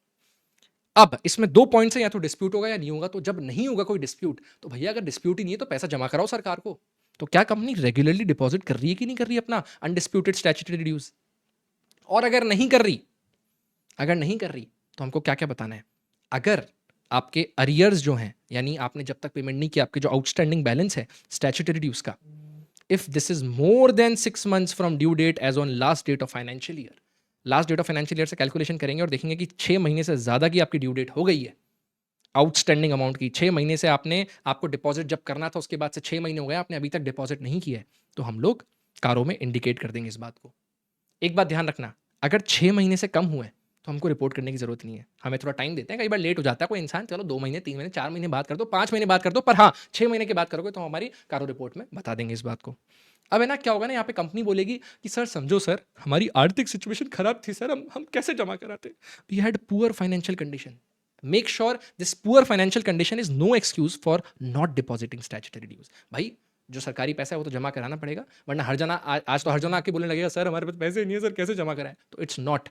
अब इसमें 2 पॉइंट्स हैं, या तो डिस्प्यूट होगा या नहीं होगा। तो जब नहीं होगा कोई डिस्प्यूट, तो भैया अगर डिस्प्यूट ही नहीं है तो पैसा जमा कराओ सरकार को। तो क्या कंपनी रेगुलरली डिपॉजिट कर रही है कि नहीं कर रही अपना अनडिस्प्यूटेड स्टैट्यूटरी ड्यूज, और अगर नहीं कर रही, अगर नहीं कर रही तो हमको क्या क्या बताना है? अगर आपके अरियर्स जो हैं, यानी आपने जब तक पेमेंट नहीं किया, आपके जो आउटस्टैंडिंग बैलेंस है स्टैट्यूटरी ड्यूज का, if this is more than 6 months from due date as on last date of financial year, last date of financial year से कैलकुलेशन करेंगे और देखेंगे कि 6 महीने से ज़्यादा की आपकी ड्यू डेट हो गई है आउटस्टैंडिंग अमाउंट की, 6 महीने से आपने, आपको डिपॉजिट जब करना था उसके बाद से 6 महीने हो गए, आपने अभी तक डिपॉजिट नहीं किया है, तो हम लोग कारों में इंडिकेट कर देंगे इस बात को। एक बात ध्यान रखना, अगर 6 महीने से कम हुए तो हमको रिपोर्ट करने की जरूरत नहीं है, हमें थोड़ा टाइम देते हैं, कई बार लेट हो जाता है कोई इंसान, चलो 2 महीने 3 महीने 4 महीने बाद कर दो, 5 महीने बाद कर दो, पर हाँ 6 महीने के बाद करोगे तो हमारी कारो रिपोर्ट में बता देंगे इस बात को। अब है ना, क्या होगा ना, यहाँ पे कंपनी बोलेगी कि सर समझो सर, हमारी आर्थिक सिचुएशन खराब थी सर, हम कैसे जमा कराते, we had poor financial condition. Make sure this poor financial condition is no excuse for not depositing statutory dues. भाई जो सरकारी पैसा है वो तो जमा कराना पड़ेगा, वरना हर जना आज तो हर जना आके बोलने लगेगा सर हमारे पास पैसे नहीं है सर, कैसे जमा कराएं, तो it's not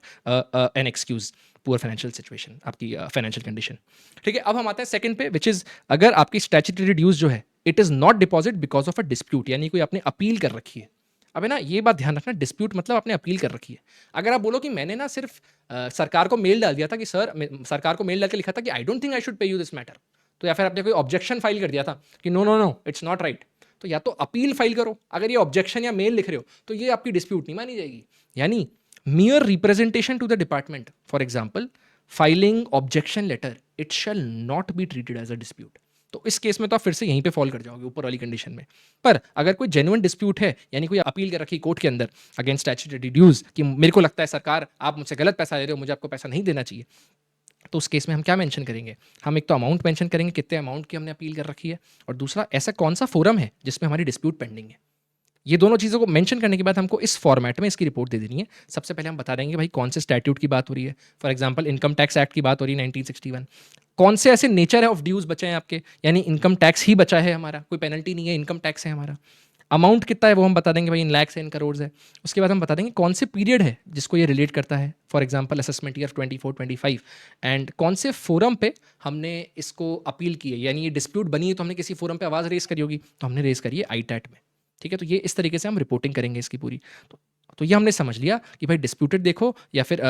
an excuse poor financial situation, आपकी फाइनेंशियल कंडीशन। ठीक है, अब हम आते हैं सेकंड पे, विच इज अगर आपकी स्टैट्यूटरी ड्यूज जो है it is not deposit because of a dispute, यानी कोई आपने अपील कर रखी है। अब है ना, ये बात ध्यान रखना, डिस्प्यूट मतलब आपने अपील कर रखी है। अगर आप बोलो कि मैंने ना सिर्फ सरकार को मेल डाल दिया था कि सर, सरकार को मेल डाल के लिखा था कि I don't think I should pay you this matter, तो या फिर आपने कोई ऑब्जेक्शन फाइल कर दिया था कि no no no it's not right, तो या तो अपील फाइल करो। अगर ये ऑब्जेक्शन या मेल लिख रहे हो तो ये आपकी डिस्प्यूट नहीं मानी जाएगी। यानी mere representation to the department, for example filing objection letter, it shall not be treated as a dispute। तो इस केस में तो आप फिर से यहीं पे फॉल कर जाओगे ऊपर वाली कंडीशन में। पर अगर कोई जेन्युइन डिस्प्यूट है, यानी कोई अपील कर रखी कोर्ट के अंदर अगेंस्ट स्टैट्यूटरी ड्यूज कि मेरे को लगता है सरकार आप मुझसे गलत पैसा ले रहे हो, मुझे आपको पैसा नहीं देना चाहिए, तो उस केस में हम क्या मेंशन करेंगे? हम एक तो अमाउंट मेंशन करेंगे कितने अमाउंट की हमने अपील कर रखी है, और दूसरा ऐसा कौन सा फोरम है जिसमें हमारी डिस्प्यूट पेंडिंग है। ये दोनों चीज़ों को मेंशन करने के बाद हमको इस फॉर्मेट में इसकी रिपोर्ट दे देनी है। सबसे पहले हम बता देंगे भाई कौन से स्टैट्यूट की बात हो रही है। For example income tax act की बात हो रही है 1961। कौन से ऐसे नेचर है ऑफ ड्यूज बचे हैं आपके, यानी इनकम टैक्स ही बचा है हमारा, कोई पेनल्टी नहीं है, इनकम टैक्स है हमारा। अमाउंट कितना है वो हम बता देंगे भाई, इन लैक्स है, इन करोड़ है। उसके बाद हम बता देंगे कौन से पीरियड है जिसको ये रिलेट करता है, for example assessment year 24-25, and कौन से फोरम पे हमने इसको अपील की है, यानी ये डिस्प्यूट बनी है तो हमने किसी फोरम पे आवाज़ रेस करी होगी, तो हमने रेस करी है आईटैट में। ठीक है, तो ये इस तरीके से हम रिपोर्टिंग करेंगे इसकी पूरी। तो ये हमने समझ लिया कि भाई डिस्प्यूटेड देखो या फिर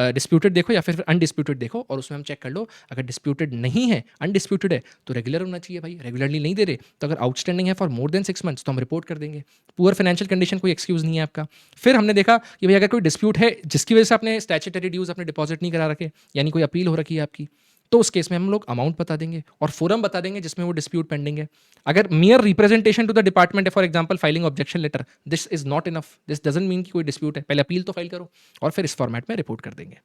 अनडिस्प्यूटेड देखो, और उसमें हम चेक कर लो, अगर डिस्प्यूटेड नहीं है, अनडिस्प्यूटेड है, तो रेगुलर होना चाहिए भाई, रेगुलरली नहीं दे रहे तो अगर आउटस्टैंडिंग है फॉर मोर देन 6 months तो हम रिपोर्ट कर देंगे। पुअर फाइनेंशियल कंडीशन कोई एक्सक्यूज नहीं है आपका। फिर हमने देखा कि भाई अगर कोई डिस्प्यूट है जिसकी वजह से आपने स्टैट्यूटरी ड्यूज अपने डिपॉजिट नहीं करा रखे, यानी कोई अपील हो रखी है आपकी, तो उस केस में हम लोग अमाउंट बता देंगे और फोरम बता देंगे जिसमें वो डिस्प्यूट पेंडिंग है। अगर mere representation to the department है, for example filing objection letter, this is not enough, this doesn't mean कि कोई डिस्प्यूट है, पहले अपील तो फाइल करो और फिर इस फॉर्मेट में रिपोर्ट कर देंगे।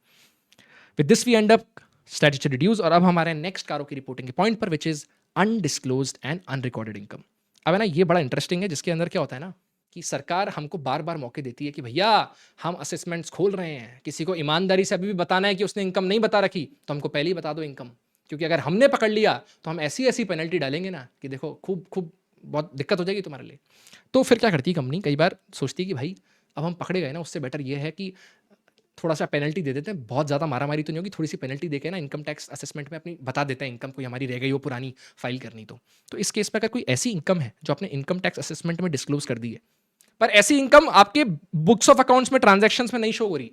With this we end up statutory dues, और अब हमारे नेक्स्ट कारों की रिपोर्टिंग के पॉइंट पर, which is undisclosed and unrecorded income. अब है ना, ये बड़ा इंटरेस्टिंग है, जिसके अंदर क्या होता है ना कि सरकार हमको बार बार मौके देती है कि भैया हम असेसमेंट्स खोल रहे हैं, किसी को ईमानदारी से अभी भी बताना है कि उसने इनकम नहीं बता रखी तो हमको पहले ही बता दो इनकम, क्योंकि अगर हमने पकड़ लिया तो हम ऐसी ऐसी पेनल्टी डालेंगे ना कि देखो खूब खूब बहुत दिक्कत हो जाएगी तुम्हारे लिए। तो फिर क्या करती है कंपनी, कई बार सोचती है कि भाई अब हम पकड़े गए ना, उससे बेटर ये है कि थोड़ा सा पेनल्टी दे देते हैं, बहुत ज़्यादा मारामारी तो नहीं होगी, थोड़ी सी पेनल्टी देके ना इनकम टैक्स असेसमेंट में अपनी बता देते हैं इनकम कोई हमारी रह गई हो पुरानी फाइल करनी। तो इस केस में अगर कोई ऐसी इनकम है जो आपने इनकम टैक्स असेसमेंट में डिस्क्लोज कर दी है, पर ऐसी इनकम आपके बुक्स ऑफ अकाउंट्स में ट्रांजैक्शंस में नहीं शो हो रही,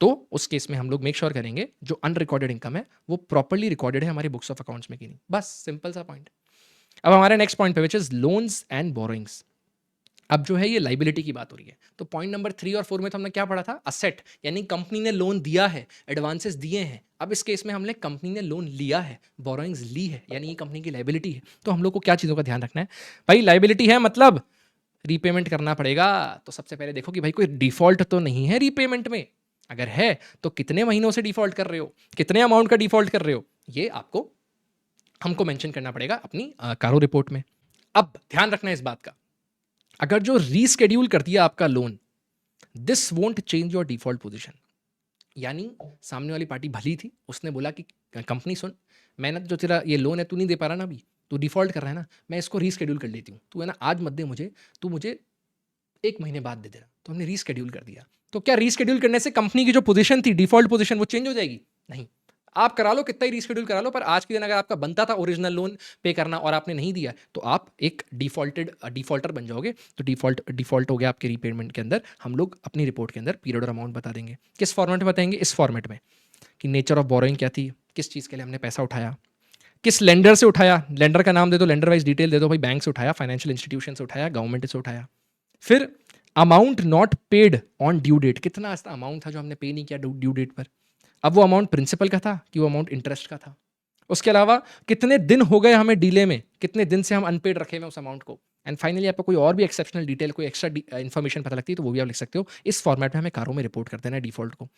तो उस केस में हम लोग मेक श्योर करेंगे जो अनरिकॉर्डेड इनकम है वो प्रॉपर्ली रिकॉर्डेड है हमारे बुक्स ऑफ अकाउंट्स में कि नहीं। बस सिंपल सा पॉइंट। अब हमारे नेक्स्ट पॉइंट पे, which is loans and borrowings. अब जो है ये लाइबिलिटी की बात हो रही है, तो पॉइंट नंबर 3 और 4 में तो हमने क्या पढ़ा था, असेट, यानी कंपनी ने लोन दिया है, एडवांसेस दिए हैं। अब इस केस में हमने कंपनी ने लोन लिया है, बोरोइंग्स ली है, यानी ये कंपनी की लाइबिलिटी है। तो हम लोग को क्या चीज़ों का ध्यान रखना है भाई, लाइबिलिटी है मतलब रीपेमेंट करना पड़ेगा, तो सबसे पहले देखो कि भाई कोई डिफॉल्ट तो नहीं है रीपेमेंट में, अगर है तो कितने महीनों से डिफॉल्ट कर रहे हो, कितने अमाउंट का डिफॉल्ट कर रहे हो, ये आपको हमको मेंशन करना पड़ेगा अपनी कारो रिपोर्ट में। अब ध्यान रखना है इस बात का, अगर जो रीस्केड्यूल कर दिया आपका loan, this won't change your default position, यानी सामने वाली पार्टी भली थी, उसने बोला कि कंपनी सुन, मैंने जो तेरा ये लोन है तू नहीं दे पा रहा ना, अभी तू डिफॉल्ट कर रहा है ना, मैं इसको रीस्केड्यूल कर लेती हूँ, तू है ना आज मत दे मुझे, तू मुझे 1 महीने बाद दे देना। तो हमने रीस्केड्यूल कर दिया, तो क्या रीस्केड्यूल करने से कंपनी की जो पोजीशन थी, डिफॉल्ट पोजीशन, वो चेंज हो जाएगी? नहीं, आप करा लो कितना ही रीस्केड्यूल करा लो, पर आज के दिन अगर आपका बनता था ओरिजिनल लोन पे करना और आपने नहीं दिया, तो आप एक डिफॉल्टर बन जाओगे। तो डिफॉल्ट हो गया आपके रीपेमेंट के अंदर। हम लोग अपनी रिपोर्ट के अंदर पीरियड और अमाउंट बता देंगे। किस फॉर्मेट में बताएंगे? इस फॉर्मेट में, कि नेचर ऑफ बोरोइंग क्या थी, किस चीज़ के लिए हमने पैसा उठाया, किस लेंडर से उठाया, लेंडर का नाम दे दो, लेंडर वाइज डिटेल दे दो भाई, बैंक से उठाया, फाइनेंशियल इंस्टीट्यूशन से उठाया, गवर्नमेंट से उठाया। फिर amount not paid on due date, कितना ऐसा अमाउंट था जो हमने पे नहीं किया ड्यू डेट पर। अब वो अमाउंट प्रिंसिपल का था कि वो अमाउंट इंटरेस्ट का था। उसके अलावा कितने दिन हो गए हमें डीले में, कितने दिन से हम अनपेड रखे हुए उस अमाउंट को। एंड फाइनली आपको कोई और भी एक्सेप्शनल डिटेल, कोई एक्स्ट्रा इन्फॉर्मेशन पता लगती है तो वो भी आप लिख सकते हो। इस फॉर्मेट में हमें कारों में रिपोर्ट कर देना है डिफॉल्ट को।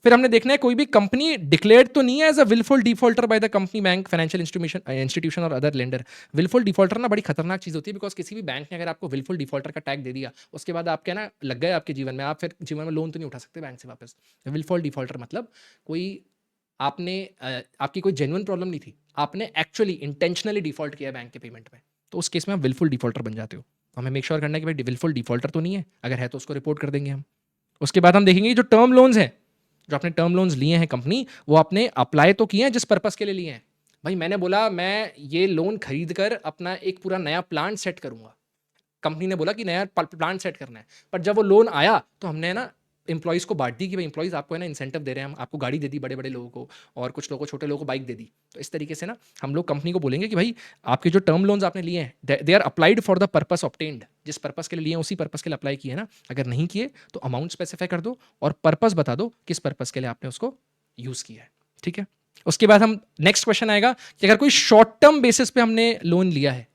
फिर हमने देखना है कोई भी कंपनी डिक्लेयर्ड तो नहीं है as a wilful defaulter by the company, bank, financial institution और अदर लेंडर। विलफुल डिफॉल्टर ना बड़ी खतरनाक चीज होती है, बिकॉज किसी भी बैंक ने अगर आपको विलफुल डिफॉल्टर का टैग दे दिया, उसके बाद आपके ना लग गए आपके जीवन में, आप फिर जीवन में लोन तो नहीं उठा सकते बैंक से वापस। विलफुल डिफॉल्टर मतलब कोई आपने आपकी कोई जेन्युइन प्रॉब्लम नहीं थी, आपने एक्चुअली इंटेंशनली डिफॉल्ट किया बैंक के पेमेंट में, तो उस केस में आप विलफुल डिफॉल्टर बन जाते हो। तो हमें मेक श्योर करना है कि भाई विलफुल डिफॉल्टर तो नहीं है, अगर है तो उसको रिपोर्ट कर देंगे हम। उसके बाद हम देखेंगे जो टर्म लोन्स हैं, जो आपने टर्म लोन्स लिए हैं कंपनी, वो आपने अप्लाई तो किए हैं जिस पर्पस के लिए लिए हैं। भाई मैंने बोला मैं ये लोन खरीद कर अपना एक पूरा नया प्लांट सेट करूंगा, कंपनी ने बोला कि नया प्लांट सेट करना है, पर जब वो लोन आया तो हमने ना एम्प्लॉइज़ को बांट दी कि भाई एम्प्लॉइज़ आपको है ना इंसेंटिव दे रहे हैं हम, आपको गाड़ी दे दी बड़े बड़े लोगों को, और कुछ लोगों को, छोटे लोगों को बाइक दे दी। तो इस तरीके से ना हम लोग कंपनी को बोलेंगे कि भाई आपके जो टर्म लोन्स आपने लिए हैं they are applied for the purpose obtained, जिस पर्पस के लिए लिए हैं उसी पर्पस के लिए अप्लाई किए ना। अगर नहीं किए तो अमाउंट स्पेसिफाई कर दो और पर्पस बता दो किस पर्पस के लिए आपने उसको यूज़ किया है। ठीक है, उसके बाद हम नेक्स्ट क्वेश्चन आएगा कि अगर कोई शॉर्ट टर्म बेसिस पे हमने लोन लिया है,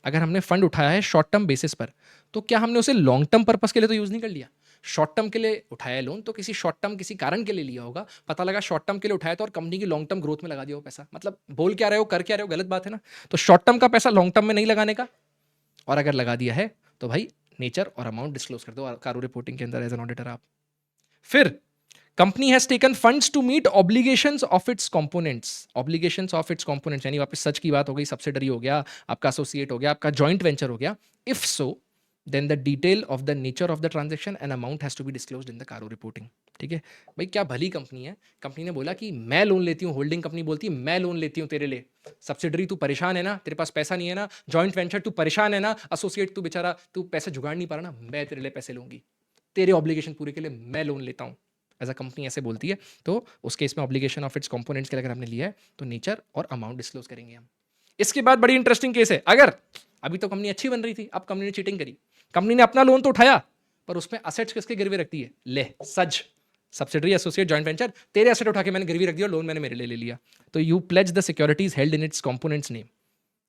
अगर हमने फंड उठाया है शॉर्ट टर्म बेसिस पर, तो क्या हमने उसे लॉन्ग टर्म पर्पस के लिए तो यूज़ नहीं कर लिया। शॉर्ट टर्म के लिए उठाया लोन तो किसी शॉर्ट टर्म किसी कारण के लिए लिया होगा, पता लगा शॉर्ट टर्म के लिए उठाया था और कंपनी की लॉन्ग टर्म ग्रोथ में लगा दिया वो पैसा। मतलब बोल क्या रहे हो, कर क्या रहे हो, गलत बात है ना। तो शॉर्ट टर्म का पैसा लॉन्ग टर्म में नहीं लगाने का, और अगर लगा दिया है तो भाई नेचर और अमाउंट डिस्क्लोज कर दो कारो रिपोर्टिंग के अंदर एज एन ऑडिटर आप। फिर company has taken funds to meet obligations of its components, obligations of its components यानी वापस सच की बात हो गई, सब्सिडरी हो गया, आपका एसोसिएट हो गया, आपका जॉइंट वेंचर हो गया। If so then the detail of the nature of the transaction and amount has to be disclosed in the CARO reporting. ठीक है भाई, क्या भली कंपनी है, कंपनी ने बोला कि मैं लोन लेती हूँ, होल्डिंग कंपनी बोलती है मैं लोन लेती हूँ तेरे लिए, सब्सिडरी तू परेशान है ना, तेरे पास पैसा नहीं है ना, जॉइंट वेंचर तू परेशान है ना, एसोसिएट तू बेचारा तू पैसे जुगाड़ नहीं पा रहा ना, मैं तेरे लिए पैसे लूंगी, तेरे ऑब्लिगेशन पूरे के लिए मैं लोन लेता हूँ। एज अ कंपनी ऐसे बोलती है, तो उस केस में ऑब्लिगेशन ऑफ इट्स कंपोनेंट्स के लिए अगर हमने लिया है तो नेचर और अमाउंट डिस्क्लोज करेंगे हम। इसके बाद बड़ी इंटरेस्टिंग केस है, अगर अभी तो कंपनी अच्छी बन रही थी, अब कंपनी ने चीटिंग करी, कंपनी ने अपना लोन तो उठाया पर उसमें असेट्स किसके गिरवी रखती है, ले सज सब्सिडरी एसोसिएट जॉइंट वेंचर, तेरे एसेट उठा के मैंने गिरवी रख दिया, लोन मैंने मेरे लिए ले लिया। तो you plays the securities held in its components name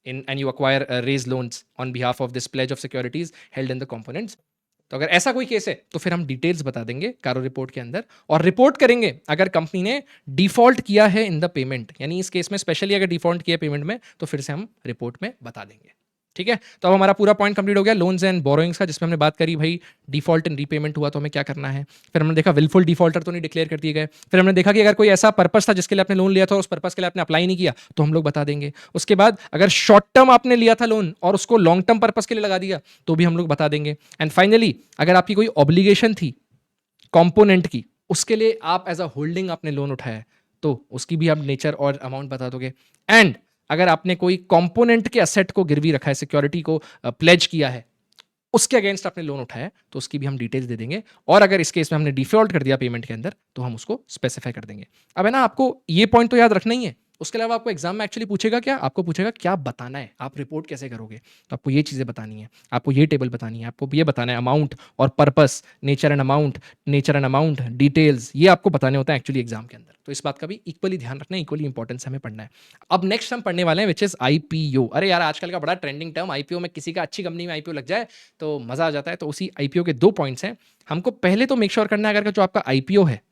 in and you acquire raise loans on behalf of this pledge of securities held in the components। तो अगर ऐसा कोई केस है तो फिर हम डिटेल्स बता देंगे कारो रिपोर्ट के अंदर, और रिपोर्ट करेंगे अगर कंपनी ने डिफॉल्ट किया है इन द पेमेंट, यानी इस केस में स्पेशली अगर डिफॉल्ट किया पेमेंट में तो फिर से हम रिपोर्ट में बता देंगे। ठीक है, तो अब हमारा पूरा पॉइंट कंप्लीट हो गया लोन्स एंड बोरोइंग्स का, जिसमें हमने बात करी भाई डिफॉल्ट एंड रीपेमेंट हुआ तो हमें क्या करना है। फिर हमने देखा विलफुल डिफॉल्टर तो नहीं डिक्लेयर कर दिए गए। फिर हमने देखा कि अगर कोई ऐसा पर्पस था जिसके लिए आपने लोन लिया था और उस पर्पस के लिए आपने अप्लाई नहीं किया तो हम लोग बता देंगे। उसके बाद अगर शॉर्ट टर्म आपने लिया था लोन और उसको लॉन्ग टर्म पर्पस के लिए लगा दिया तो भी हम लोग बता देंगे। एंड फाइनली अगर आपकी कोई ऑब्लिगेशन थी कॉम्पोनेंट की, उसके लिए आप एज अ होल्डिंग आपने लोन उठाया है तो उसकी भी आप नेचर और अमाउंट बता दोगे। एंड अगर आपने कोई कंपोनेंट के असेट को गिरवी रखा है, सिक्योरिटी को प्लेज किया है, उसके अगेंस्ट आपने लोन उठाया है तो उसकी भी हम डिटेल्स दे देंगे। और अगर इस केस में हमने डिफॉल्ट कर दिया पेमेंट के अंदर तो हम उसको स्पेसिफाई कर देंगे। अब है ना, आपको ये पॉइंट तो याद रखना ही है। उसके अलावा आपको एग्जाम में एक्चुअली पूछेगा क्या, आपको पूछेगा क्या बताना है, आप रिपोर्ट कैसे करोगे, तो आपको ये चीज़ें बतानी है, आपको ये टेबल बतानी है, आपको ये बताना है अमाउंट और purpose, nature and amount details, ये आपको बताने होते हैं एक्चुअली एग्जाम के अंदर। तो इस बात का भी इक्वली ध्यान रखना है, इक्वली इंपॉर्टेंस हमें पढ़ना है। अब नेक्स्ट हम पढ़ने वाले हैं विच इज आईपीओ। अरे यार आजकल का बड़ा ट्रेंडिंग टर्म आईपीओ में, किसी का अच्छी कंपनी में आईपीओ लग जाए तो मजा आ जाता है। तो उसी आईपीओ के 2 पॉइंट्स हैं। हमको पहले तो मेक श्योर करना है अगर जो आपका आईपीओ है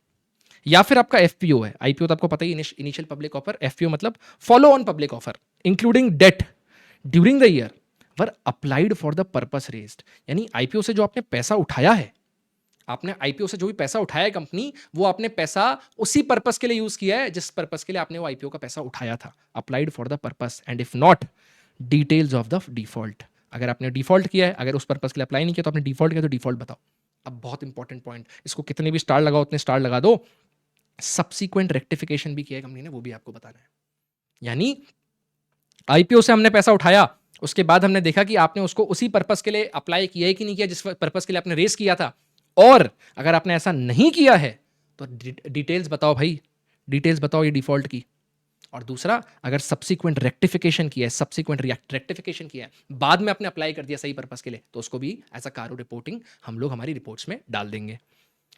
या फिर आपका एफपीओ है, आईपीओ तो आपको पता ही इनिशियल पब्लिक ऑफर, एफपीओ मतलब follow on public offer including debt during the year were applied for the purpose raised. यानी आईपीओ से जो आपने पैसा उठाया है, आपने आईपीओ से जो भी पैसा उठाया है कंपनी, वो आपने पैसा उसी पर्पस के लिए यूज किया है जिस पर्पस के लिए आपने वो आईपीओ का पैसा उठाया था, applied for the purpose. And if not, details of the default. अगर आपने डिफॉल्ट किया है, अगर उस पर्पस के लिए अप्लाई नहीं किया तो आपने डिफॉल्ट किया तो डिफॉल्ट बताओ। अब बहुत इंपॉर्टेंट पॉइंट, इसको कितने भी स्टार लगाओ उतने स्टार लगा दो, सब्सिक्वेंट रेक्टिफिकेशन भी किया है कंपनी ने, वो भी आपको बताना है। यानी आईपीओ से हमने पैसा उठाया, उसके बाद हमने देखा कि आपने उसको उसी पर्पस के लिए अप्लाई किया है कि नहीं किया जिस पर्पस के लिए आपने रेस किया था, और अगर आपने ऐसा नहीं किया है तो डिटेल्स बताओ भाई, डिटेल्स बताओ ये डिफॉल्ट की। और दूसरा, अगर सब्सिक्वेंट रेक्टिफिकेशन किया है, सब्सिक्वेंट रेक्टिफिकेशन किया है, बाद में आपने अप्लाई कर दिया सही पर्पस के लिए, तो उसको भी एज अ कारो रिपोर्टिंग हम लोग हमारी रिपोर्ट्स में डाल देंगे।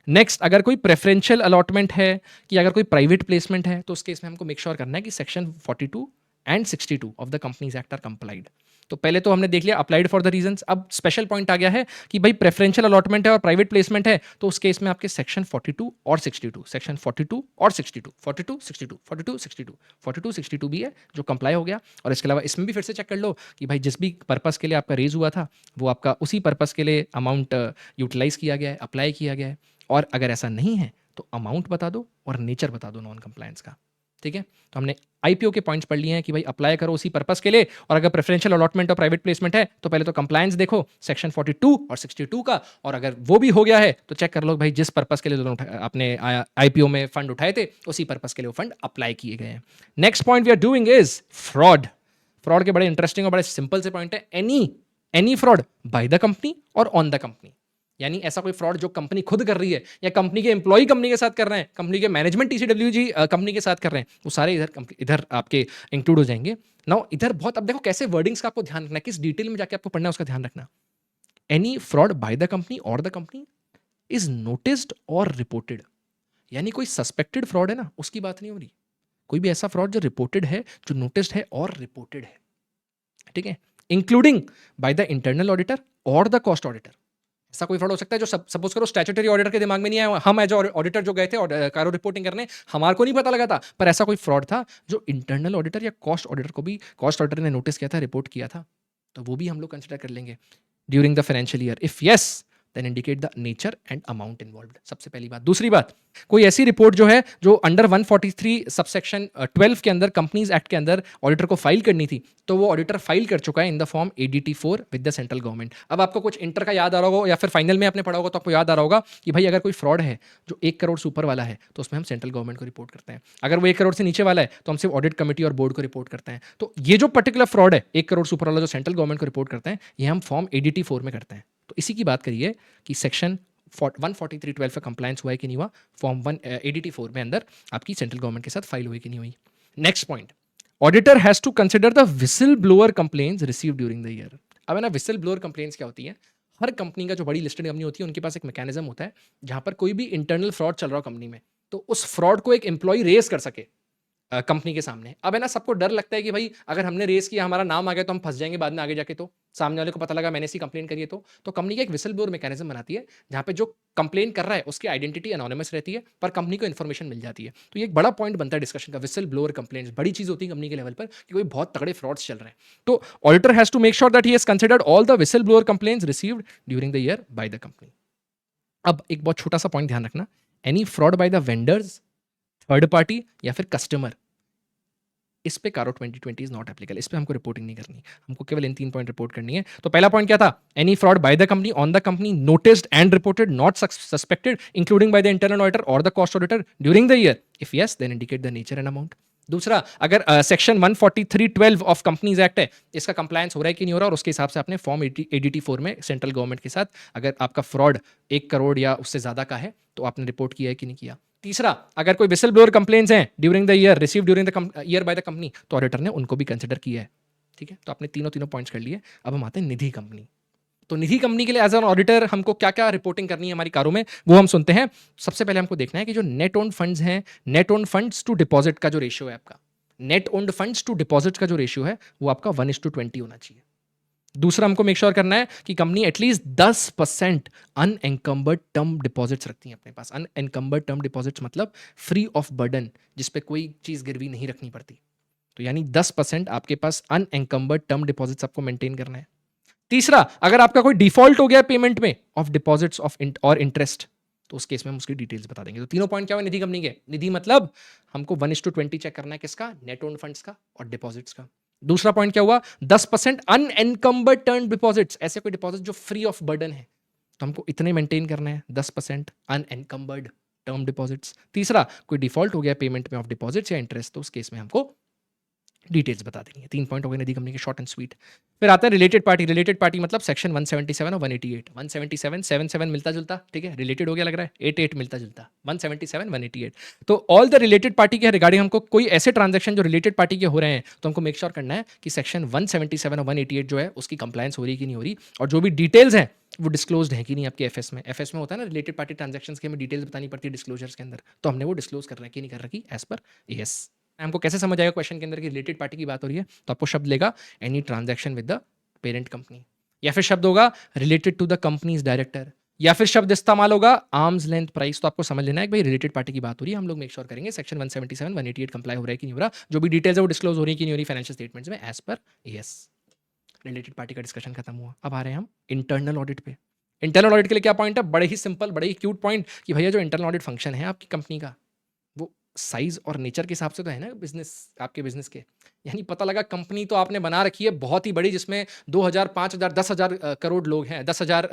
नेक्स्ट, अगर कोई प्रेफरेंशियल अलॉटमेंट है कि अगर कोई प्राइवेट प्लेसमेंट है, तो उस केस में हमको मेक श्योर करना है कि section 42 and 62 of the companies act are complied. तो पहले तो हमने देख लिया अप्लाइड फॉर द रीजंस। अब स्पेशल पॉइंट आ गया है कि भाई प्रेफरेंशियल अलॉटमेंट है और प्राइवेट प्लेसमेंट है, तो उस केस में आपके सेक्शन 42 और 62, सेक्शन 42 और 62, 42 62, 42 62, 42 62 भी है जो कंप्लाई हो गया। और इसके अलावा इसमें भी फिर से चेक कर लो कि भाई जिस भी पर्पस के लिए आपका रेज हुआ था, वो आपका उसी पर्पस के लिए अमाउंट यूटिलाइज किया गया है, अप्लाई किया गया है। और अगर ऐसा नहीं है तो अमाउंट बता दो और नेचर बता दो नॉन कंप्लायंस का। ठीक है, तो हमने आईपीओ के पॉइंट्स पढ़ लिए हैं कि भाई अप्लाई करो उसी पर्पस के लिए, और अगर प्रेफरेंशियल अलॉटमेंट और प्राइवेट प्लेसमेंट है तो पहले तो कंप्लायंस देखो सेक्शन 42 और 62 का, और अगर वो भी हो गया है तो चेक कर लो भाई जिस पर्पस के लिए दोनों आपने आईपीओ में फंड उठाए थे उसी पर्पस के लिए वो फंड अप्लाई किए गए हैं। Next point we are doing is fraud. Fraud के बड़े इंटरेस्टिंग और बड़े सिंपल से पॉइंट है, any fraud by the company और ऑन द कंपनी। यानी ऐसा कोई फ्रॉड जो कंपनी खुद कर रही है या कंपनी के एम्प्लॉय कंपनी के साथ कर रहे हैं, कंपनी के मैनेजमेंट टीसीडब्ल्यूजी कंपनी के साथ कर रहे हैं, वो सारे इधर आपके इंक्लूड हो जाएंगे। नाउ इधर बहुत, अब देखो कैसे वर्डिंग्स का आपको ध्यान रखना है, किस डिटेल में जाके आपको पढ़ना है उसका ध्यान रखना। Any fraud by the company और द कंपनी इज नोटिस्ड और रिपोर्टेड। यानी कोई सस्पेक्टेड फ्रॉड है ना, उसकी बात नहीं हो रही, कोई भी ऐसा फ्रॉड जो रिपोर्टेड है, जो नोटिस्ड है और रिपोर्टेड है। ठीक है, including by the internal auditor or the cost auditor. ऐसा कोई फ्रॉड हो सकता है जो सपोज करो स्टैट्यूटरी ऑडिटर के दिमाग में नहीं आया, हम एज ऑडिटर जो गए थे कारो रिपोर्टिंग करने, हमारे को नहीं पता लगा था, पर ऐसा कोई फ्रॉड था जो इंटरनल ऑडिटर या कॉस्ट ऑडिटर को भी, कॉस्ट ऑडिटर ने नोटिस किया था, रिपोर्ट किया था, तो वो भी हम लोग कंसिडर कर लेंगे during the financial year. If yes then indicate the nature and amount involved, सबसे पहली बात। दूसरी बात, कोई ऐसी रिपोर्ट जो है जो अंडर 143 सबसेक्शन 12 के अंदर कंपनीज एक्ट के अंदर ऑडिटर को फाइल करनी थी, तो वो ऑडिटर फाइल कर चुका है in the form ADT4 with the central government. अब आपको कुछ इंटर का याद आ रहा होगा या फिर फाइनल में आपने पढ़ा होगा तो आपको याद आ रहा होगा कि भाई अगर कोई फ्रॉड है जो 1 करोड़ से ऊपर वाला है तो उसमें हम सेंट्रल गवर्नमेंट को रिपोर्ट करते हैं, अगर वो 1 करोड़ से नीचे वाला है तो हम सिर्फ ऑडिट कमेटी और बोर्ड को रिपोर्ट करते हैं। तो ये जो पर्टिकुलर फ्रॉड है 1 करोड़ से ऊपर वाला जो सेंट्रल गवर्नमेंट को रिपोर्ट करते हैं, ये हम फॉर्म ADT4 में करते हैं। तो इसी की बात करिए कि सेक्शन 143(12) का कंप्लायंस हुआ है कि नहीं हुआ, फॉर्म 1 ADT4 में अंदर आपकी सेंट्रल गवर्नमेंट के साथ फाइल हुई कि नहीं हुई। Next point, auditor has to consider the whistle blower complaints received during the year. अब है ना, विसल ब्लोअर कंप्लेंट्स क्या होती है, हर कंपनी का जो बड़ी लिस्टेड कंपनी होती है उनके पास एक मैकेनिज्म होता है जहां पर कोई भी इंटरनल फ्रॉड चल रहा हो कंपनी में, तो उस फ्रॉड को एक एम्प्लॉय रेस कर सके कंपनी के सामने। अब है ना, सबको डर लगता है कि भाई अगर हमने रेस किया, हमारा नाम आ गया तो हम फंस जाएंगे बाद में आगे जाके, तो सामने वाले को पता लगा मैंने सी कंप्लेन करी है, तो कंपनी का एक विसल ब्लोअर मैकेनिज्म बनाती है जहां पे जो कंप्लेन कर रहा है उसकी आइडेंटिटी एनोनिमस रहती है पर कंपनी को इन्फॉर्मेशन मिल जाती है। तो ये एक बड़ा पॉइंट बनता है डिस्कशन का, विसल ब्लोअर कंप्लेंट्स बड़ी चीज होती है कंपनी के लेवल पर कि कोई बहुत तगड़े फ्रॉड्स चल रहे हैं। तो auditor has to make sure that he has considered all the whistle blower complaints received during the year by the company. अब एक बहुत छोटा सा पॉइंट ध्यान रखना, any fraud by the vendors, third party या फिर कस्टमर, इस पे कारो 2020 इज नॉट एप्लीकेबल, इस पे हमको रिपोर्टिंग नहीं करनी, हमको केवल इन 3 पॉइंट रिपोर्ट करनी है। तो पहला पॉइंट क्या था, any fraud by the company on the company noticed and reported not suspected including by the internal auditor or the cost auditor during the year, if yes then indicate the nature and amount. दूसरा, अगर section 143(12) of companies act है, इसका compliance हो रहा है कि नहीं हो रहा, और उसके हिसाब से आपने फॉर्म ADT4 में सेंट्रल गवर्नमेंट के साथ, अगर आपका फ्रॉड 1 करोड़ या उससे ज्यादा का है तो आपने रिपोर्ट किया है कि नहीं किया। तीसरा, अगर कोई विसल ब्लोअर कंप्लेंट्स हैं during the year receive during the year by the company, तो ऑडिटर ने उनको भी कंसिडर किया है। ठीक है, तो आपने तीनों पॉइंट्स कर लिए। अब हम आते हैं निधि कंपनी। तो निधि कंपनी के लिए एज एन ऑडिटर हमको क्या क्या रिपोर्टिंग करनी है हमारी कारों में, वो हम सुनते हैं। सबसे पहले हमको देखना है कि जो नेट ओन्ड फंड्स हैं, net owned funds to deposit का जो रेशियो है आपका, net owned funds to deposit का जो रेशियो है वो आपका 1:20 होना चाहिए। दूसरा, हमको मेक श्योर करना है कि company at least 10% unencumbered term deposits रखती है अपने पास। अनएनकम्बर्ड टर्म डिपॉजिट्स मतलब फ्री ऑफ बर्डन, जिसपे कोई चीज गिरवी नहीं रखनी पड़ती। तो यानी 10% आपके पास अनएनकम्बर्ड टर्म डिपॉजिट्स आपको मेंटेन करना है। तीसरा, अगर आपका कोई डिफॉल्ट हो गया पेमेंट में ऑफ डिपॉजिट्स ऑफ और इंटरेस्ट, तो उस केस में हम उसकी डिटेल्स बता देंगे। तो तीनों पॉइंट क्या हुआ निधि कंपनी के, निधि मतलब हमको 1:20 चेक करना है किसका, नेट ओन्ड फंड्स का और डिपॉजिट्स का। दूसरा पॉइंट क्या हुआ, 10% अनएनकम्बर्ड टर्म डिपॉजिट्स, ऐसे कोई डिपॉजिट जो फ्री ऑफ बर्डन है, तो हमको इतने मेंटेन करना है, 10% अनएनकम्बर्ड टर्म डिपॉजिट्स। तीसरा, कोई डिफॉल्ट हो गया पेमेंट में ऑफ डिपॉजिट्स या इंटरेस्ट, तो उस केस में हमको डिटेल्स बता देनी है। 3 पॉइंट हो गए नदी कंपनी के, शॉर्ट एंड स्वीट। फिर आता है रिलेटेड पार्टी। रिलेटेड पार्टी मतलब सेक्शन 177 और 188। 177 77 मिलता जुलता, ठीक है, रिलेटेड हो गया लग रहा है। 88 मिलता जुलता, 177 188। तो ऑल द रिलेटेड पार्टी के रिगार्डिंग हमको कोई ऐसे ट्रांजेक्शन जो रिलेटेड पार्टी के हो रहे हैं तो हमको मेक श्योर करना है कि सेक्शन 177 और 188 जो है उसकी कंप्लायंस हो रही कि नहीं हो रही, और जो भी डिटेल्स हैं वो डिस्क्लोज है कि नहीं आपके एफएस में। एफएस में होता है ना रिलेटेड पार्टी ट्रांजेक्शंस की हमें डिटेल्स बतानी पड़ती है डिस्क्लोजर्स के अंदर, तो हमने वो डिस्क्लोज कर रहा है कि नहीं कर रखी एज पर एएस। हमको कैसे समझ आएगा क्वेश्चन के अंदर कि रिलेटेड पार्टी की बात हो रही है, तो आपको शब्द लेगा any transaction with the parent company, या फिर शब्द होगा related to the company's director, या फिर शब्द इस्तेमाल होगा आर्म्स लेंथ प्राइस। तो आपको समझ लेना है कि भाई रिलेटेड पार्टी की बात हो रही है, हम लोग मेक श्योर करेंगे सेक्शन 177 188 कंप्लाई हो रहा है कि नहीं हो रहा, जो भी डिटेल्स है वो डिस्क्लोज हो रही है कि नहीं हो रही फाइनेंशियल स्टेटमेंट्स में as per AS. Related party का डिस्कशन खत्म हुआ। अब आ रहे हैं हम इंटरनल ऑडिट पे। इंटरनल ऑडिट के लिए क्या पॉइंट है, बड़े ही सिंपल, बड़े ही क्यूट पॉइंट कि भैया जो इंटरनल ऑडिट फंक्शन है आपकी कंपनी का वो साइज और नेचर के हिसाब से तो है ना बिजनेस, आपके बिजनेस के। यानी पता लगा कंपनी तो आपने बना रखी है बहुत ही बड़ी, जिसमें 2000 5000 10,000 करोड़ लोग हैं, 10,000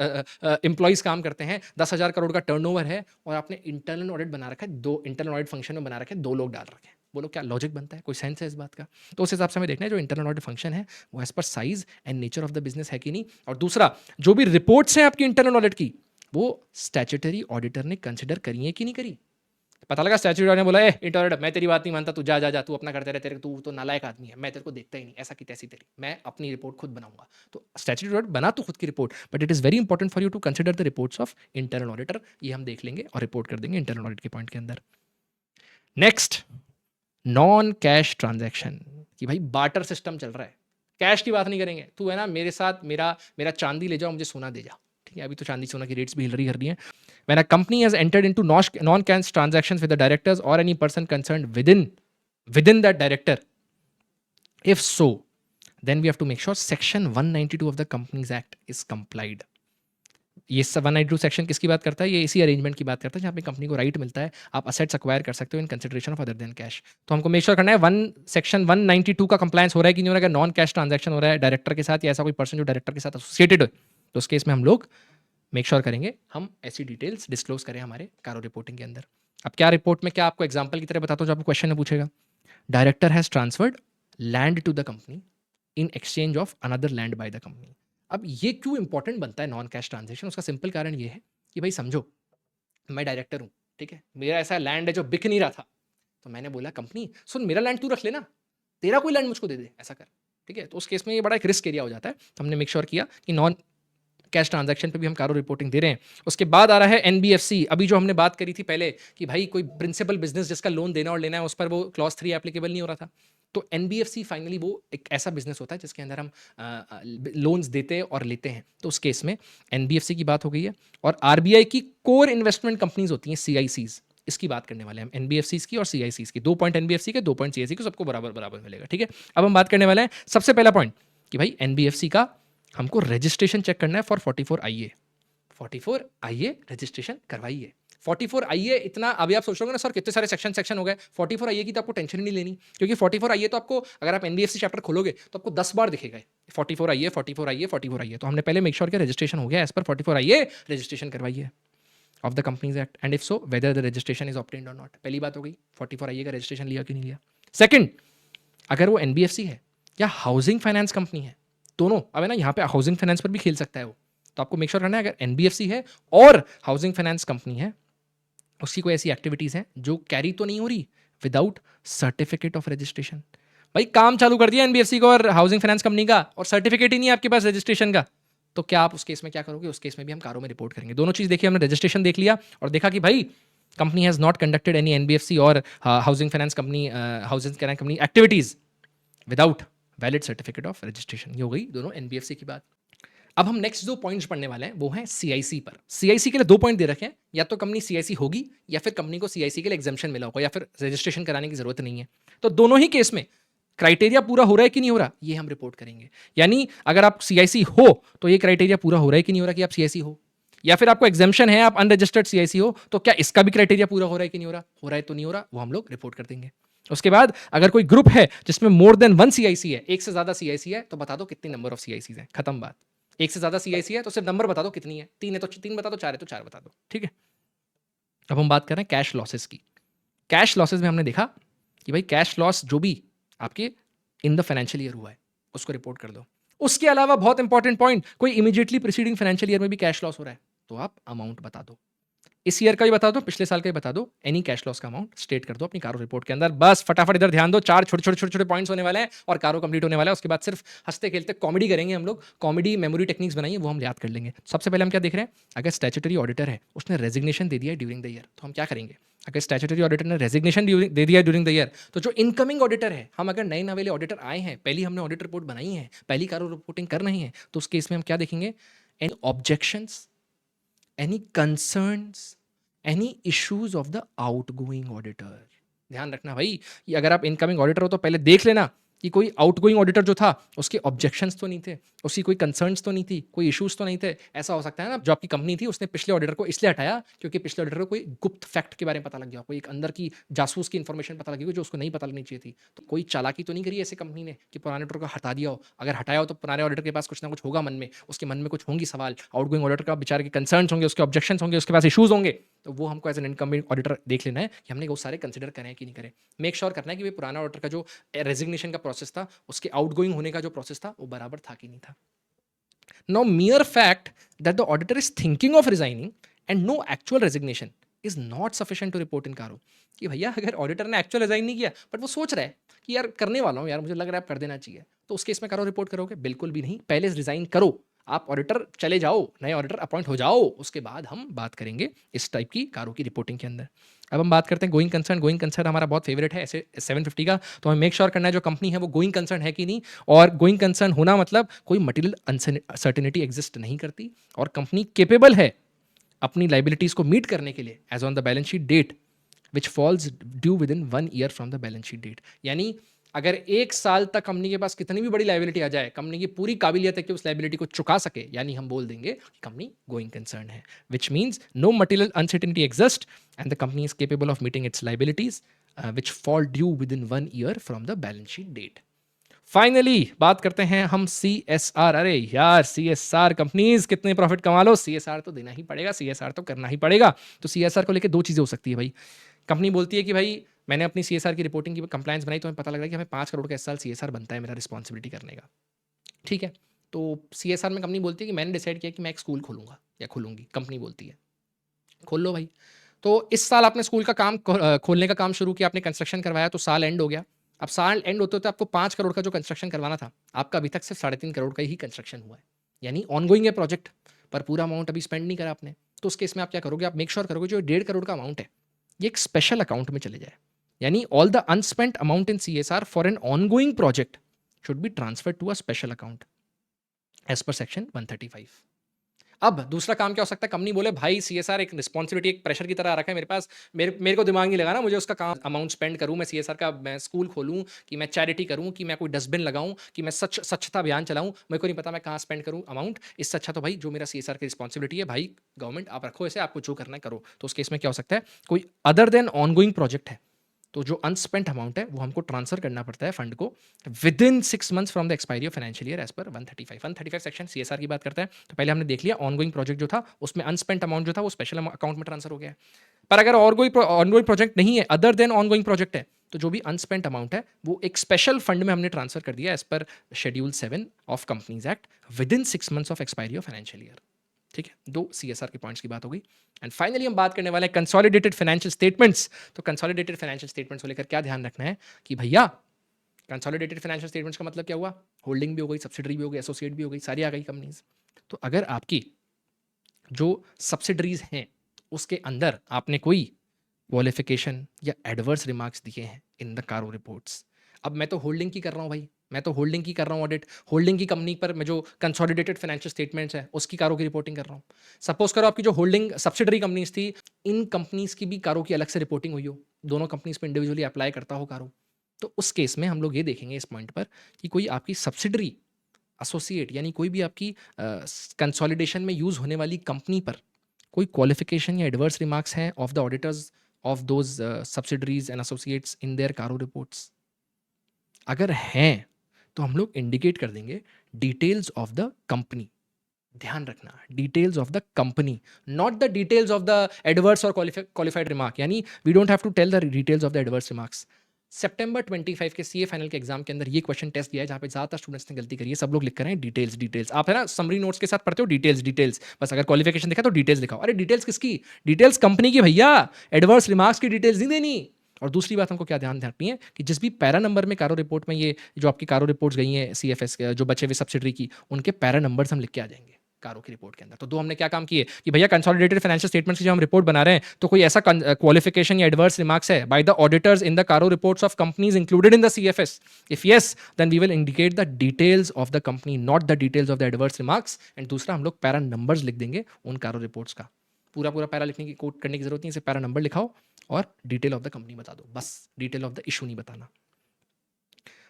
एम्प्लॉइज काम करते हैं, 10,000 करोड़ का टर्नओवर है, और आपने इंटरनल ऑडिट बना रखा है, दो इंटरनल ऑडिट फंक्शन में बना रखे हैं, 2 लोग डाल रखे हैं। बोलो क्या लॉजिक बनता है, कोई सेंस है इस बात का? तो उस हिसाब से हमें देखना है जो इंटरनल ऑडिट फंक्शन है वो as per size and nature of the business है कि नहीं। और दूसरा, जो भी रिपोर्ट्स हैं आपकी इंटरनल ऑडिट की वो स्टैट्यूटरी ऑडिटर ने कंसिडर करी है कि नहीं करी। पता लगा स्टैट्यूटरी ने बोला इंटरनेट मैं तेरी बात नहीं मानता, तू जा जा जा, तू अपना करते रहे, तेरे तू तो नालायक आदमी है, मैं तेरे को देखता ही नहीं, ऐसा की तैसी तेरी, मैं अपनी रिपोर्ट खुद बनाऊंगा। तो स्टैट्यूटरी बना तो खुद की report, but it is very important for you to consider the reports of internal auditor. ये हम देख लेंगे और रिपोर्ट कर देंगे इंटरनल ऑडिट के पॉइंट के अंदर। नेक्स्ट, नॉन कैश ट्रांजैक्शन, कि भाई बार्टर सिस्टम चल रहा है, कैश की बात नहीं करेंगे, तू है ना मेरे साथ मेरा मेरा चांदी ले जाओ, मुझे सोना दे जा, ठीक है। अभी तो चांदी सोना की रेट्स भी हिल रही कर रही हैं। When a company has entered into non-cash transactions with the directors or any person concerned within that director, if so, then we have to make sure section 192 of the Companies Act is complied. ये 192 section किसकी बात करता है, ये इसी arrangement की बात करता है जहाँ पे कंपनी को राइट मिलता है आप असेट्स अक्वायर कर सकते हो in consideration of other than cash. तो हमको मेक श्योर करना है सेक्शन 192 का कंप्लायंस हो रहा है कि नहीं हो रहा है। नॉन कैश ट्रांजैक्शन हो रहा है डायरेक्टर के साथ या ऐसा कोई पर्सन जो डायरेक्टर के साथ एसोसिएटेड हो, तो उस केस में हम लोग मेक श्योर करेंगे हम ऐसी डिटेल्स डिस्क्लोज करें हमारे कारो रिपोर्टिंग के अंदर। अब क्या रिपोर्ट में क्या आपको एग्जांपल की तरह बताता हूँ जो आपको क्वेश्चन में पूछेगा। Director has transferred land to the company in exchange of another land by the company. अब ये क्यों इंपॉर्टेंट बनता है नॉन कैश ट्रांजेक्शन, उसका सिंपल कारण ये है कि भाई समझो मैं डायरेक्टर हूँ, ठीक है, मेरा ऐसा लैंड है जो बिक नहीं रहा था, तो मैंने बोला कंपनी सुन मेरा लैंड तू रख लेना, तेरा कोई लैंड मुझको दे दे, ऐसा कर, ठीक है। तो उस केस में ये बड़ा एक रिस्क एरिया हो जाता है, तो हमने मेक श्योर किया कि नॉन कैश ट्रांजैक्शन पे भी हम कारो रिपोर्टिंग दे रहे हैं। उसके बाद आ रहा है एनबीएफसी। अभी जो हमने बात करी थी पहले कि भाई कोई प्रिंसिपल बिजनेस जिसका लोन देना और लेना है उस पर वो क्लॉज 3 एप्लीकेबल नहीं हो रहा था, तो एनबीएफसी फाइनली वो एक ऐसा बिजनेस होता है जिसके अंदर हम लोन्स देते हैं और लेते हैं, तो उस केस में एनबीएफसी की बात हो गई है। और आरबीआई की कोर इन्वेस्टमेंट कंपनीज होती हैं सीआईसीज, इसकी बात करने वाले हैं हम एनबीएफसीज की और सीआईसीज की। 2 पॉइंट एनबीएफसी के 2 पॉइंट सीआईसी के, सबको बराबर बराबर मिलेगा, ठीक है। अब हम बात करने वाले हैं सबसे पहला पॉइंट कि भाई एनबीएफसी का हमको रजिस्ट्रेशन चेक करना है फॉर 44IA। 44IA रजिस्ट्रेशन करवाइए। 44IA इतना अभी आप सोच रहे हो ना सर कितने सारे सेक्शन हो गए, 44IA की तो आपको टेंशन नहीं लेनी, क्योंकि 44IA तो आपको अगर आप एनबीएफसी चैप्टर खोलोगे तो आपको 10 बार दिखेगा 44IA 44IA 44IA। तो हमने पहले मेक श्योर किया रजिस्ट्रेशन हो गया एज पर 44IA, रजिस्ट्रेशन करवाइए of the companies act, and if so whether the registration is obtained और नॉट। पहली बात हो गई 44IA का रजिस्ट्रेशन लिया कि नहीं लिया। सेकंड, अगर वो एनबीएफसी है या हाउसिंग फाइनेंस कंपनी है, दोनों अब है ना, यहाँ पे हाउसिंग फाइनेंस पर भी खेल सकता है वो, तो आपको मेक श्योर करना है अगर एनबीएफसी है और हाउसिंग फाइनेंस कंपनी है उसकी कोई ऐसी एक्टिविटीज हैं जो कैरी तो नहीं हो रही विदाउट सर्टिफिकेट ऑफ रजिस्ट्रेशन। भाई काम चालू कर दिया एनबीएफसी को और हाउसिंग फाइनेंस कंपनी का और सर्टिफिकेट ही नहीं है आपके पास रजिस्ट्रेशन का, तो क्या आप उस केस में क्या करोगे, उस केस में भी हम कारों में रिपोर्ट करेंगे। दोनों चीज देखिए, हमने रजिस्ट्रेशन देख लिया और देखा कि भाई company has not conducted any NBFC or housing finance company activities without valid certificate of registration. ये हो गई दोनों एनबीएफसी की बात। अब हम नेक्स्ट 2 पॉइंट्स पढ़ने वाले हैं वो हैं सीआईसी पर। सीआईसी के लिए 2 पॉइंट दे रखे हैं, या तो कंपनी सीआईसी होगी या फिर कंपनी को सीआईसी के लिए एग्जाम्पशन मिला होगा या फिर रजिस्ट्रेशन कराने की जरूरत नहीं है। तो दोनों ही केस में क्राइटेरिया पूरा हो रहा है कि नहीं हो रहा ये हम रिपोर्ट करेंगे। यानी अगर आप सीआईसी हो तो ये क्राइटेरिया पूरा हो रहा है कि नहीं हो रहा कि आप सीआईसी हो, या फिर आपको एग्जाम्शन है आप अनरजिस्टर्ड सीआईसी हो, तो क्या इसका भी क्राइटेरिया पूरा हो रहा है कि नहीं हो रहा है तो नहीं हो रहा, वो हम लोग रिपोर्ट कर देंगे। उसके बाद अगर कोई ग्रुप है जिसमें मोर देन 1 सीआईसी है, एक से ज्यादा सीआईसी है, तो बता दो कितनी नंबर ऑफ सीआईसी है, खत्म बात। एक से ज्यादा सीआईसी है तो सिर्फ नंबर बता दो कितनी है, 3 है तो 3 बता दो, 4 है तो 4 बता दो, ठीक है। अब हम बात कर रहे हैं कैश लॉसेस की। कैश लॉसेस में हमने देखा कि भाई कैश लॉस जो भी आपके इन द फाइनेंशियल ईयर हुआ है, उसको रिपोर्ट कर दो। उसके अलावा बहुत इंपॉर्टेंट पॉइंट, कोई इमीडिएटली प्रीसीडिंग फाइनेंशियल ईयर में भी कैश लॉस हो रहा है तो आप अमाउंट बता दो। इस ईयर का भी बता दो, पिछले साल का भी बता दो, एनी कैश लॉस का अमाउंट स्टेट कर दो अपनी कारो रिपोर्ट के अंदर। बस फटाफट इधर ध्यान दो, 4 छोटे छोटे छोटे छोटे पॉइंट्स होने वाले हैं और कारो कंप्लीट होने वाला है। उसके बाद सिर्फ हंसते खेलते कॉमेडी करेंगे हम लोग, कॉमेडी मेमोरी टेक्निक्स बनाइए, वो हम याद कर लेंगे। सबसे पहले हम क्या देख रहे हैं, अगर स्टैट्यूटरी ऑडिटर है उसने रेजिग्नेशन दे दिया ड्यूरिंग द ईयर तो हम क्या करेंगे। अगर स्टैट्यूटरी ऑडिटर ने रेजिग्नेशन दे दिया ड्यूरिंग द ईयर तो जो इनकमिंग ऑडिटर है, हम अगर नए नवेले ऑडिटर आए हैं, पहली हमने ऑडिट रिपोर्ट बनाई है, पहली कारो रिपोर्टिंग कर रही है, तो उस केस में हम क्या देखेंगे, any objections, any concerns, any issues of the outgoing auditor. ध्यान रखना भाई, ये अगर आप इनकमिंग ऑडिटर हो तो पहले देख लेना कि कोई आउटगोइंग ऑडिटर जो था उसके ऑब्जेक्शंस तो नहीं थे, उसकी कोई कंसर्न्स तो नहीं थी, कोई इश्यूज तो नहीं थे। ऐसा हो सकता है ना, जो आपकी कंपनी थी उसने पिछले ऑडिटर को इसलिए हटाया क्योंकि पिछले ऑडिटर को कोई गुप्त फैक्ट के बारे में पता लग गया, कोई एक अंदर की जासूस की इन्फॉर्मेशन पता लगी हो जो उसको नहीं पता लगनी चाहिए थी। तो कोई चालाकी तो नहीं करी ऐसे कंपनी ने कि पुराने ऑडिटर को हटा दिया हो। अगर हटाया हो तो पुराने ऑडिटर के पास कुछ ना कुछ होगा मन में, उसके मन में कुछ होंगी सवाल, आउटगोइंग ऑडिटर का बेचारे के कंसर्न्स होंगे, उसके ऑब्जेक्शंस होंगे, उसके पास इश्यूज होंगे। तो वो हमको एज एन इनकमिंग ऑडिटर देख लेना है कि हमने वो सारे कंसिडर करें कि नहीं करें। मेक श्योर करना है कि वे पुराना ऑडिटर का जो रेजिग्नेशन का प्रोसेस था, उसके आउटगोइंग होने का जो प्रोसेस था, वो बराबर था कि नहीं था। Now mere fact that the auditor is thinking of resigning and no actual resignation is not sufficient to report in कारो। कि भैया अगर ऑडिटर ने एक्चुअल रिजाइन नहीं किया बट वो सोच रहा है कि यार करने वाला हूँ यार, मुझे लग रहा है आप कर देना चाहिए, तो उस केस में कारो रिपोर्ट करोगे? बिल्कुल भी नहीं, पहले रिजाइन करो, आप ऑडिटर चले जाओ, नए ऑडिटर अपॉइंट हो जाओ, उसके बाद हम बात करेंगे इस टाइप की कारो की रिपोर्टिंग के अंदर। अब हम बात करते हैं गोइंग कंसर्न। गोइंग कंसर्न हमारा बहुत फेवरेट है ऐसे 750 का, तो हमें मेक श्योर करना है जो कंपनी है वो गोइंग कंसर्न है कि नहीं। और गोइंग कंसर्न होना मतलब कोई मटेरियल अनसर्टेनिटी एग्जिस्ट नहीं करती और कंपनी केपेबल है अपनी लाइबिलिटीज को मीट करने के लिए as on the balance sheet date which falls due within 1 year from the balance sheet date. यानी अगर 1 साल तक कंपनी के पास कितनी भी बड़ी लाइबिलिटी आ जाए, कंपनी की पूरी काबिलियत है कि उस लाइबिलिटी को चुका सके, यानी हम बोल देंगे कि कंपनी गोइंग कंसर्न है, which means no material uncertainty exist and the company is capable of meeting its liabilities which fall due within 1 year from the balance sheet date. Finally बात करते हैं हम CSR। अरे यार CSR companies कितने profit कमा लो, CSR तो देना ही पड़ेगा, CSR तो करना ही पड़ेगा। तो CSR को लेकर दो चीज़ें हो सकती है भाई। कंपनी बोलती है कि भाई मैंने अपनी CSR की रिपोर्टिंग की कंप्लायंस बनाई तो हमें पता लग रहा है कि हमें 5 करोड़ का इस साल CSR बनता है, मेरा रिस्पॉन्सिबिलिटी करने का। ठीक है, तो CSR में कंपनी बोलती है कि मैंने डिसाइड किया कि मैं एक स्कूल खोलूंगा या खोलूंगी। कंपनी बोलती है खोल लो भाई। तो इस साल आपने स्कूल का काम खोलने का काम शुरू किया, आपने कंस्ट्रक्शन करवाया, तो साल एंड हो गया। अब साल एंड होते होते आपको 5 करोड़ का जो कंस्ट्रक्शन करवाना था, आपका अभी तक सिर्फ 3.5 करोड़ का ही कंस्ट्रक्शन हुआ है, यानी ऑनगोइंग है प्रोजेक्ट, पर पूरा अमाउंट अभी स्पेंड नहीं करा आपने। तो उस केस में आप क्या करोगे, आप मेक श्योर करोगे जो 1.5 करोड़ का अमाउंट है ये एक स्पेशल अकाउंट में चले जाए, यानी all the unspent amount in CSR for an ongoing project should be transfer to a special account as per section 135। अब दूसरा काम क्या हो सकता है, कंपनी बोले भाई CSR एक रिस्पॉन्सिबिलिटी, एक प्रेशर की तरह आ रखा है मेरे पास, मेरे को दिमाग नहीं लगाना, मुझे उसका काम अमाउंट स्पेंड करूं, मैं CSR का मैं स्कूल खोलूं, कि मैं चैरिटी करूं, कि मैं कोई डस्टबिन लगाऊं, कि मैं स्वच्छता अभियान चलाऊं, मेरे को नहीं पता मैं कहाँ स्पेंड करूं अमाउंट। इससे अच्छा तो भाई जो मेरा CSR की रिस्पॉन्सिबिलिटी है भाई, गवर्नमेंट आप रखो इसे, आपको जो करना है करो। तो उस केस में क्या हो सकता है, कोई अदर देन ऑनगोइंग प्रोजेक्ट है तो जो अनस्पेंट अमाउंट है वो हमको ट्रांसफर करना पड़ता है फंड को within 6 months from the expiry of financial year as per 135 section CSR की बात करता है। तो पहले हमने देख लिया ऑनगोइंग प्रोजेक्ट जो था उसमें अनस्पेंट अमाउंट जो था वो स्पेशल अकाउंट में ट्रांसफर हो गया है। पर अगर और कोई ऑनगोइंग प्रोजेक्ट नहीं है, अदर देन ऑनगोइंग प्रोजेक्ट है, तो जो भी अनस्पेंट अमाउंट है वो एक स्पेशल फंड में हमने ट्रांसफर कर दिया as per schedule 7 of companies act within 6 months of expiry of financial year. ठीक है, दो CSR के पॉइंट्स की बात हो गई। एंड फाइनली हम बात करने वाले हैं कंसोलिडेटेड फाइनेंशियल स्टेटमेंट्स। तो कंसोलिडेटेड फाइनेंशियल स्टेटमेंट्स को लेकर क्या ध्यान रखना है कि भैया कंसोलिडेटेड फाइनेंशियल स्टेटमेंट्स का मतलब क्या हुआ, होल्डिंग भी हो गई, सब्सिडरी भी हो गई, एसोसिएट भी हो गई, सारी आ गई कंपनीज। तो अगर आपकी जो सब्सिडरीज हैं उसके अंदर आपने कोई क्वालिफिकेशन या एडवर्स रिमार्क्स दिए हैं इन द कारो रिपोर्ट्स, अब मैं तो होल्डिंग की कर रहा हूँ भाई, मैं तो होल्डिंग की कर रहा हूँ ऑडिट, होल्डिंग की कंपनी पर मैं जो कंसोलिडेटेड फाइनेंशियल स्टेटमेंट्स है उसकी कारो की रिपोर्टिंग कर रहा हूँ। सपोज करो आपकी जो होल्डिंग सब्सिडरी कंपनीज थी, इन कंपनीज की भी कारो की अलग से रिपोर्टिंग हुई हो, दोनों कंपनीज पर इंडिविजुअली अप्लाई करता हो कारो, तो उस केस में हम लोग ये देखेंगे इस पॉइंट पर कि कोई आपकी सब्सिडरी एसोसिएट यानी कोई भी आपकी कंसोलिडेशन में यूज होने वाली कंपनी पर कोई क्वालिफिकेशन या एडवर्स रिमार्क्स हैं of the auditors of those subsidiaries and associates in their कारो रिपोर्ट्स। अगर हैं तो हम लोग इंडिकेट कर देंगे डिटेल्स ऑफ द कंपनी। ध्यान रखना, details of the company, not the details of the adverse or qualified remark, यानी we don't have to tell the details of the adverse remarks. सितंबर 25 के सीए फाइनल के exam के अंदर ये question test दिया है जहाँ पे ज़्यादातर स्टूडेंट्स ने गलती करी है। सब लोग लिख कर रहे हैं डिटेल्स डिटेल्स। आप है ना समरी नोट्स के साथ पढ़ते हो डिटेल्स डिटेल्स, बस अगर क्वालिफिकेशन देखा तो डिटेल्स दिखाओ। अरे डिटेल्स किसकी? डिटेल्स कंपनी की भैया, एडवर्स रिमार्क्स की डिटेल्स नहीं देनी। और दूसरी बात हमको क्या ध्यान रखनी है कि जिस भी पैरा नंबर में कारो रिपोर्ट में ये जो आपकी कारो रिपोर्ट्स गई हैं सीएफएस जो बचे हुए सब्सिडरी की, उनके पैरा नंबर्स हम लिख के आ जाएंगे कारो की रिपोर्ट के अंदर। तो दो हमने क्या काम किए कि भैया कंसोलिडेटेड फाइनेंशियल स्टेटमेंट्स की जब हम रिपोर्ट बना रहे हैं तो कोई ऐसा क्वालिफिकेशन या एडवर्स रिमार्क्स है by the auditors in the CARO reports of companies included in the CFS? If yes then we will indicate the details of the company, not the details of the adverse remarks. And दूसरा हम लोग para numbers लिख देंगे उन कारो reports का। पूरा पूरा पैरा लिखने की कोट करने की जरूरत नहीं है, सिर्फ पैरा नंबर लिखाओ और डिटेल ऑफ द कंपनी बता दो, बस डिटेल ऑफ द इशू नहीं बताना।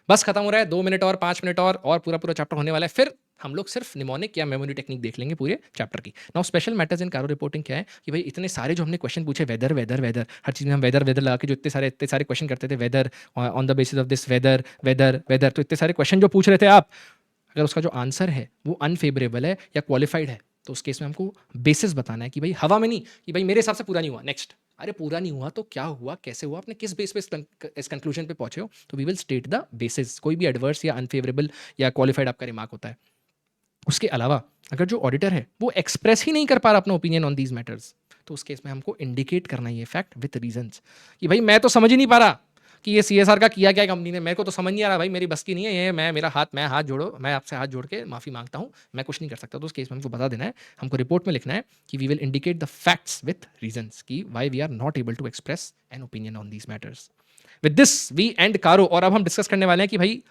बस खत्म हो रहा है, 2 मिनट और 5 मिनट और पूरा पूरा चैप्टर होने वाला है। फिर हम लोग सिर्फ निमोनिक या मेमोरी टेक्निक देख लेंगे पूरे चैप्टर की। नाउ स्पेशल मैटर्स इन कारो रिपोर्टिंग क्या है कि भाई इतने सारे जो हमने क्वेश्चन पूछे, वेदर वेदर वेदर, हर चीज़ में हम वेदर वेदर लगा के जो इतने सारे क्वेश्चन करते थे, whether on the basis of this whether whether whether, तो इतने सारे क्वेश्चन जो पूछ रहे थे आप, अगर उसका जो आंसर है वो अनफेवरेबल है या क्वालिफाइड है तो उस केस में हमको बेसिस बताना है कि भाई हवा में नहीं कि भाई मेरे हिसाब से पूरा नहीं हुआ, नेक्स्ट। अरे पूरा नहीं हुआ तो क्या हुआ, कैसे हुआ, आपने किस बेस पे इस कंक्लूजन पे पहुंचे हो? तो we will state the basis. कोई भी एडवर्स या अनफेवरेबल या क्वालिफाइड आपका रिमार्क होता है। उसके अलावा अगर जो ऑडिटर है वो एक्सप्रेस ही नहीं कर पा रहा अपना ओपिनियन ऑन दीज मैटर्स, तो उस केस में हमको इंडिकेट करना ये फैक्ट विथ रीजंस कि भाई मैं तो समझ ही नहीं पा रहा कि ये सीएसआर का किया क्या कंपनी ने, मेरे को तो समझ नहीं आ रहा भाई, मेरी बस की नहीं है ये, मैं हाथ जोड़ो, मैं आपसे हाथ जोड़ के माफी मांगता हूँ, मैं कुछ नहीं कर सकता। तो उस केस में हमको बता देना है, हमको रिपोर्ट में लिखना है कि we will indicate the facts with reasons कि why we are not able to express an opinion on these matters. With this we end CARO. और अब हम डिस्कस करने वाले हैं कि भाई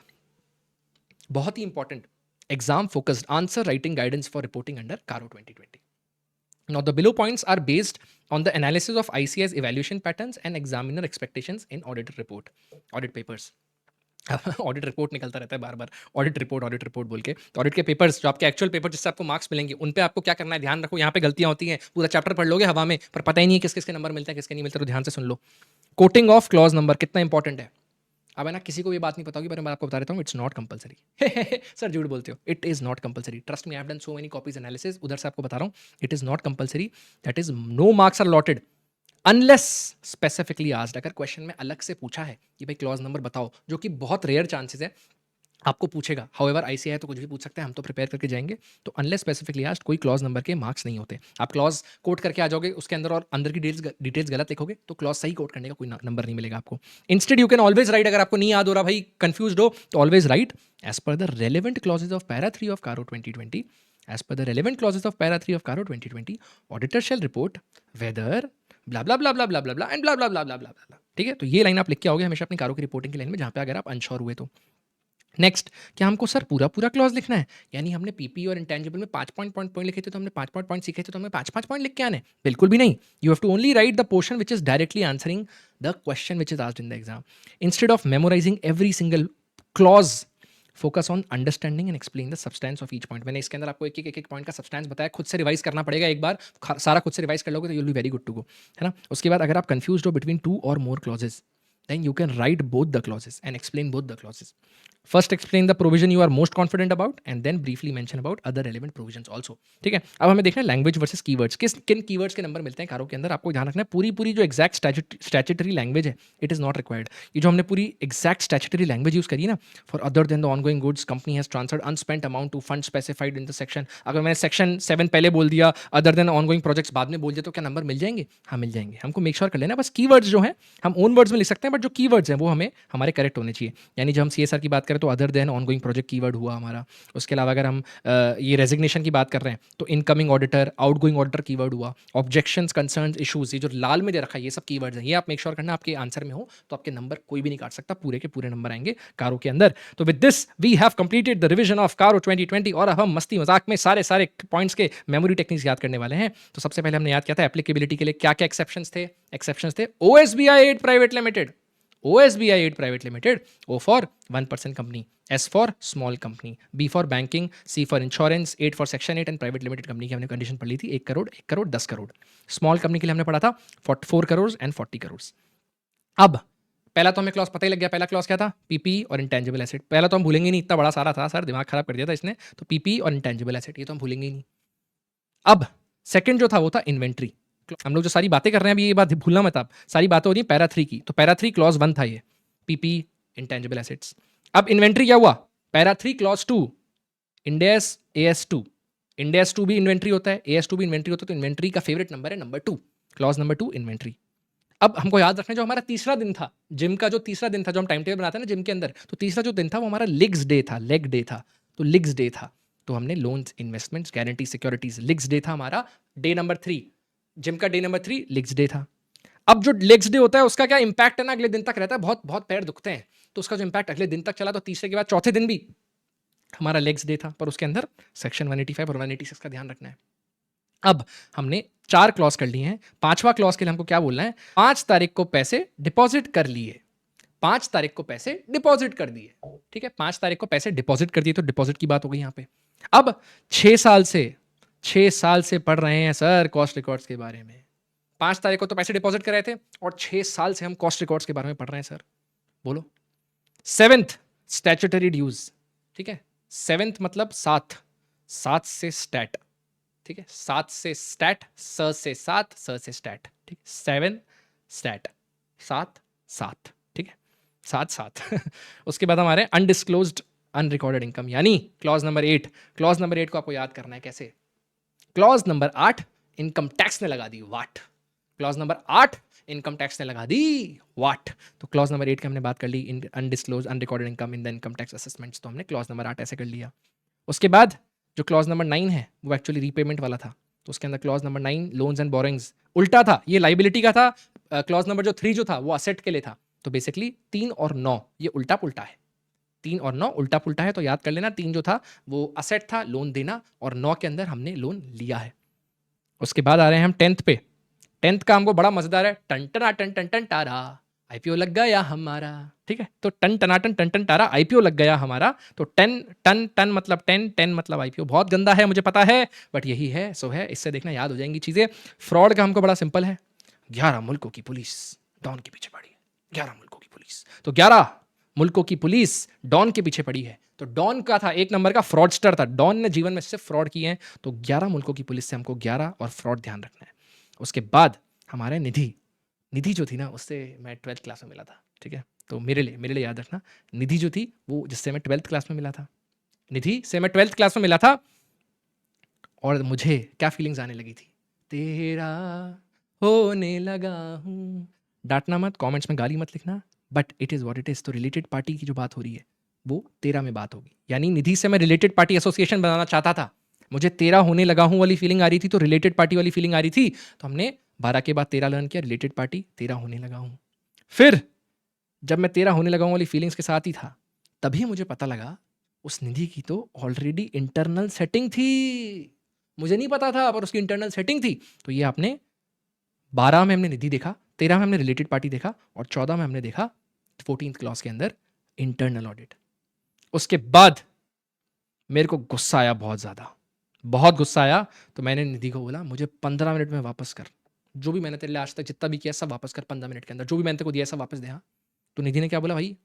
बहुत ही important exam focused answer writing guidance for reporting under CARO 2020. Now, the below points are based on the analysis of ICAI's evaluation patterns and examiner expectations in audit report, audit papers. Audit report निकलता रहता है बार बार, audit report बोल के। तो audit के papers जो आपके actual paper जिससे आपको मार्क्स मिलेंगे उन पे आपको क्या करना है, ध्यान रखो। यहाँ पे गलतियां होती हैं, पूरा चैप्टर पढ़ लोगे हवा में पर पता ही नहीं है किस किसके नंबर मिलते हैं किसके नहीं मिलते, तो ध्यान से सुन लो। कोटिंग ऑफ क्लॉज नंबर कितना इंपॉर्टेंट है। अब है ना, किसी को ये बात नहीं पता होगी पर मैं आपको बता देता हूँ, इट्स नॉट कंपलसरी। सर झूठ बोलते हो, it is not compulsory, trust me, I have done so many copies analysis, उधर से आपको बता रहा हूँ, it is not compulsory, that is no marks are allotted unless specifically asked. अगर क्वेश्चन में अलग से पूछा है कि भाई क्लॉज नंबर बताओ, जो कि बहुत रेयर चांसेस है आपको पूछेगा, हाउएवर आईसीआई है तो कुछ भी पूछ सकते हैं, हम तो प्रिपेयर करके जाएंगे, तो अनलेस स्पेसिफिकली आस्क्ड कोई क्लॉज नंबर के मार्क्स नहीं होते। आप क्लॉज कोट करके आ जाओगे उसके अंदर और अंदर की डिटेल्स गलत लिखोगे तो क्लॉज सही कोट करने का कोई नंबर नहीं मिलेगा आपको। Instead you can always right, अगर आपको नहीं याद हो रहा भाई, कंफ्यूज्ड हो, तो ऑलवेज राइट एज पर the relevant clauses of para 3 of CARO 2020, as per the relevant clauses of para 3 of Caro 2020, auditor shall report whether blah blah blah blah blah blah blah and blah blah blah blah blah blah। ठीक है, तो ये line आप लिख के आओगे हमेशा अपनी कारो की रिपोर्टिंग की लाइन में, जहां पे अगर आप अनश्योर हुए तो। नेक्स्ट, क्या हमको सर पूरा पूरा क्लॉज लिखना है? यानी हमने पीपी और इंटेंजिबल में 5 पॉइंट लिखे थे तो हमने 5 पॉइंट सीखे थे तो हमें 5 पॉइंट लिख के आने? बिल्कुल भी नहीं। You have to only write the portion which is directly answering the question which is asked in the exam, instead of memorising every single clause. Focus on understanding and explain the substance of each point. मैंने इसके अंदर आपको एक point का substance बताया, खुद से revise करना पड़ेगा एक बार, सारा खुद से रिवाइज कर लोगे तो you will be very good to go, है ना। उसके बाद अगर आप कंफ्यूज हो बिटवीन 2 और मोर clauses, then you can write both the clauses and explain both the clauses. First explain the provision you are most confident about and then briefly mention about other relevant provisions also. ठीक है, अब हमें देखना है language versus keywords, किन keywords के number मिलते हैं कारो के अंदर। आपको ध्यान रखना है पूरी जो एग्जैक्ट स्टैट्यूटरी लैंग्वेज है, इट इज नॉट रिक्वायर्ड। ये जो हमने पूरी एग्जैक्ट स्टैट्यूटरी लैंग्वेज यूज करी ना, for other than the ongoing goods company has transferred unspent amount to fund specified in the section, अगर मैंने सेक्शन 7 पहले बोल दिया, अदर देन ऑनगोइंग प्रोजेक्ट्स बाद में बोल दिया, तो क्या नंबर मिल जाएंगे? हाँ मिल जाएंगे। हमको मेक श्योर कर लेना बस कीवर्ड्स जो हैं हम ओन वर्ड्स में लिख सकते हैं, बट जो कीवर्ड्स हैं वो हमें हमारे करेक्ट होने चाहिए। यानी जब हम सीएसआर की बात करें तो other than ongoing project keyword हुआ हमारा। उसके अलावा अगर हम ये रेजिग्नेशन की बात कर रहे हैं तो incoming auditor, outgoing auditor keyword हुआ, ऑब्जेक्शंस, कंसर्न्स, इश्यूज, ये जो लाल में दे रखा है ये सब कीवर्ड्स हैं, ये आप मेक श्योर करना आपके आंसर में हो, तो आपके नंबर कोई भी नहीं काट सकता, पूरे के पूरे नंबर आएंगे कारो के अंदर। तो with this we have completed the revision of CARO 2020 और अब हम मस्ती मजाक में सारे पॉइंट्स के मेमोरी टेक्निक्स याद करने वाले हैं। तो सबसे पहले हमने याद किया था एप्लीकेबिलिटी के लिए क्या क्या एक्सेप्शंस थे। OSBI 8 private limited, OSBI 8 Private Limited, O for 1% company, S for small company, B for banking, C for insurance, 8 for section 8 and private limited company की हमने कंडीशन पढ़ ली थी 1 करोड़ 1 करोड़ 10 करोड़। स्मॉल कंपनी के लिए हमने पढ़ा था 4 करोड़ एंड 40 करोड़। अब पहला तो हमें क्लॉज पता ही लग गया, पहला क्लॉज क्या था? पीपी और इंटेंजिबल एसेट। पहला तो हम भूलेंगे नहीं, इतना बड़ा सारा था सर, दिमाग खराब कर दिया था इसने, तो पीपी और इंटेंजिबल एसेट ये तो हम भूलेंगे ही नहीं। अब सेकंड जो था वो था इन्वेंट्री। हम लोग जो सारी बातें कर रहे हैं अभी, ये बात भूलना मत आप, सारी बातें हो रही है पैरा 3 की, तो पैरा 3 क्लॉज 1 था ये। PP intangible assets. अब इन्वेंट्री क्या हुआ, पैरा 3 क्लॉज 2 इंडेस AS2। इंडेस 2 भी इन्वेंट्री होता है, AS2 भी इन्वेंट्री होता है, तो इन्वेंट्री का फेवरेट नंबर है नंबर 2, क्लॉज नंबर 2 इन्वेंट्री। अब हमको याद रखना, जो हमारा तीसरा दिन था जिम का, जो तीसरा दिन था, जो हम टाइम टेबल बनाते हैं ना जिम के अंदर, तो तीसरा जो दिन था वो हमारा लिग्स डे था, लेग डे था। तो लिग्स डे था, तो हमने loans, investments, guarantee, securities, leagues day था हमारा, डे नंबर 3, जिम का डे नंबर 3 लिग्स डे था। अब जो लेग्स डे होता है उसका क्या इंपैक्ट है ना, अगले दिन तक रहता है, बहुत बहुत पैर दुखते हैं, तो उसका जो इंपैक्ट अगले दिन तक चला, तो तीसरे के बाद चौथे दिन भी हमारा लेग्स डे था, पर उसके अंदर सेक्शन 185 और 186 का ध्यान रखना है। अब हमने 4 क्लॉज कर लिए हैं, 5वां क्लॉज के लिए हमको क्या बोलना है, 5 तारीख को पैसे डिपॉजिट कर लिए, 5 तारीख को पैसे डिपॉजिट कर दिए, ठीक है, 5 तारीख को पैसे डिपॉजिट कर दिए, तो डिपॉजिट की बात हो गई यहां पे। अब 6 साल से पढ़ रहे हैं सर कॉस्ट रिकॉर्ड्स के बारे में, 5 तारीख को तो पैसे डिपॉजिट कर रहे थे, और 6 साल से हम कॉस्ट रिकॉर्ड्स के बारे में पढ़ रहे हैं सर, बोलो। 7th स्टैट्यूटरी ड्यूज, ठीक है, 7th मतलब 7 से स्टैट, ठीक है, 7 से स्टैट, स से 7, स से स्टैट, ठीक, 7 स्टैट, 7 ठीक है, 7 उसके बाद हमारे अनडिस्क्लोज्ड अनरिकॉर्डेड इनकम, यानी क्लॉज नंबर 8। क्लॉज नंबर 8 को आपको याद करना है कैसे, क्लॉज नंबर 8 इनकम टैक्स ने लगा दी वाट, क्लॉज नंबर 8 इनकम टैक्स ने लगा दी वाट, तो क्लॉज नंबर 8 की हमने बात कर ली, undisclosed unrecorded income in the income tax assessments, तो हमने क्लॉज नंबर 8 ऐसे कर लिया। उसके बाद जो क्लॉज नंबर 9 है वो एक्चुअली रीपेमेंट वाला था, तो उसके अंदर clause number 9 loans and borings उल्टा था, ये लाइबिलिटी का था, क्लॉज नंबर जो 3 जो था वो असेट के लिए था, तो बेसिकली 3 और 9 ये उल्टा पुल्टा है, 3 और 9 उल्टा पुल्टा है, तो याद कर लेना, 3 जो था वो असेट था, लोन देना, और 9 के अंदर हमने लोन लिया है। उसके बाद आ रहे हैं हम 10th पे, 10th का हमको बड़ा मजेदार है, टन टना टन टन टन टारा आईपीओ लग गया हमारा, ठीक है, तो टन टनाटन टन टन टारा आईपीओ लग गया हमारा, तो टन मतलब 10 मतलब आईपीओ, बहुत गंदा है मुझे पता है, बट यही है सो है, इससे देखना याद हो जाएंगी चीजें। फ्रॉड का हमको बड़ा सिंपल है, 11 मुल्कों की पुलिस डॉन के पीछे पड़ी है, 11 मुल्कों की पुलिस, तो 11 मुल्कों की पुलिस डॉन के पीछे पड़ी है, तो डॉन का था एक नंबर का फ्रॉडस्टर था, डॉन ने जीवन में सिर्फ फ्रॉड किए हैं, तो 11 मुल्कों की पुलिस से हमको 11 और फ्रॉड ध्यान रखना है। उसके बाद हमारे निधि, निधि जो थी ना उससे मैं 12th क्लास में मिला था, ठीक है, तो मेरे लिए याद रखना, निधि जो थी वो जिससे मैं 12th क्लास में मिला था, निधि से मैं 12th क्लास में मिला था, और मुझे क्या फीलिंग्स आने लगी थी, तेरा होने लगा हूं, डांटना मत, कमेंट्स में गाली मत लिखना, but it is what it is, तो रिलेटेड पार्टी की जो बात हो रही है वो 13 में बात होगी, यानी निधि से मैं रिलेटेड पार्टी एसोसिएशन बनाना चाहता था, मुझे 13 होने लगा हूं वाली फीलिंग आ रही थी, तो रिलेटेड पार्टी वाली फीलिंग आ रही थी, तो हमने 12 के बाद 13 लर्न किया, रिलेटेड पार्टी 13 होने लगा हूं। फिर जब मैं 13 होने लगा हूं वाली फीलिंग्स के साथ ही था, तभी मुझे पता लगा उस निधि की तो ऑलरेडी इंटरनल सेटिंग थी, मुझे नहीं पता था पर उसकी इंटरनल सेटिंग थी, तो ये आपने 12 में हमने निधि देखा, 13 में हमने रिलेटेड पार्टी देखा, और 14 में हमने देखा 14th क्लॉज के अंदर इंटरनल ऑडिट। उसके बाद मेरे को गुस्सा आया, बहुत ज़्यादा, बहुत गुस्सा आया, तो मैंने निधि को बोला मुझे 15 मिनट में वापस कर, जो भी मैंने तेरे लिए आज तक जितना भी किया सब वापस कर 15 मिनट के अंदर, जो भी मैंने तेरे को दिया सब वापस दे। हाँ, तो निधि ने क्या बोला, भाई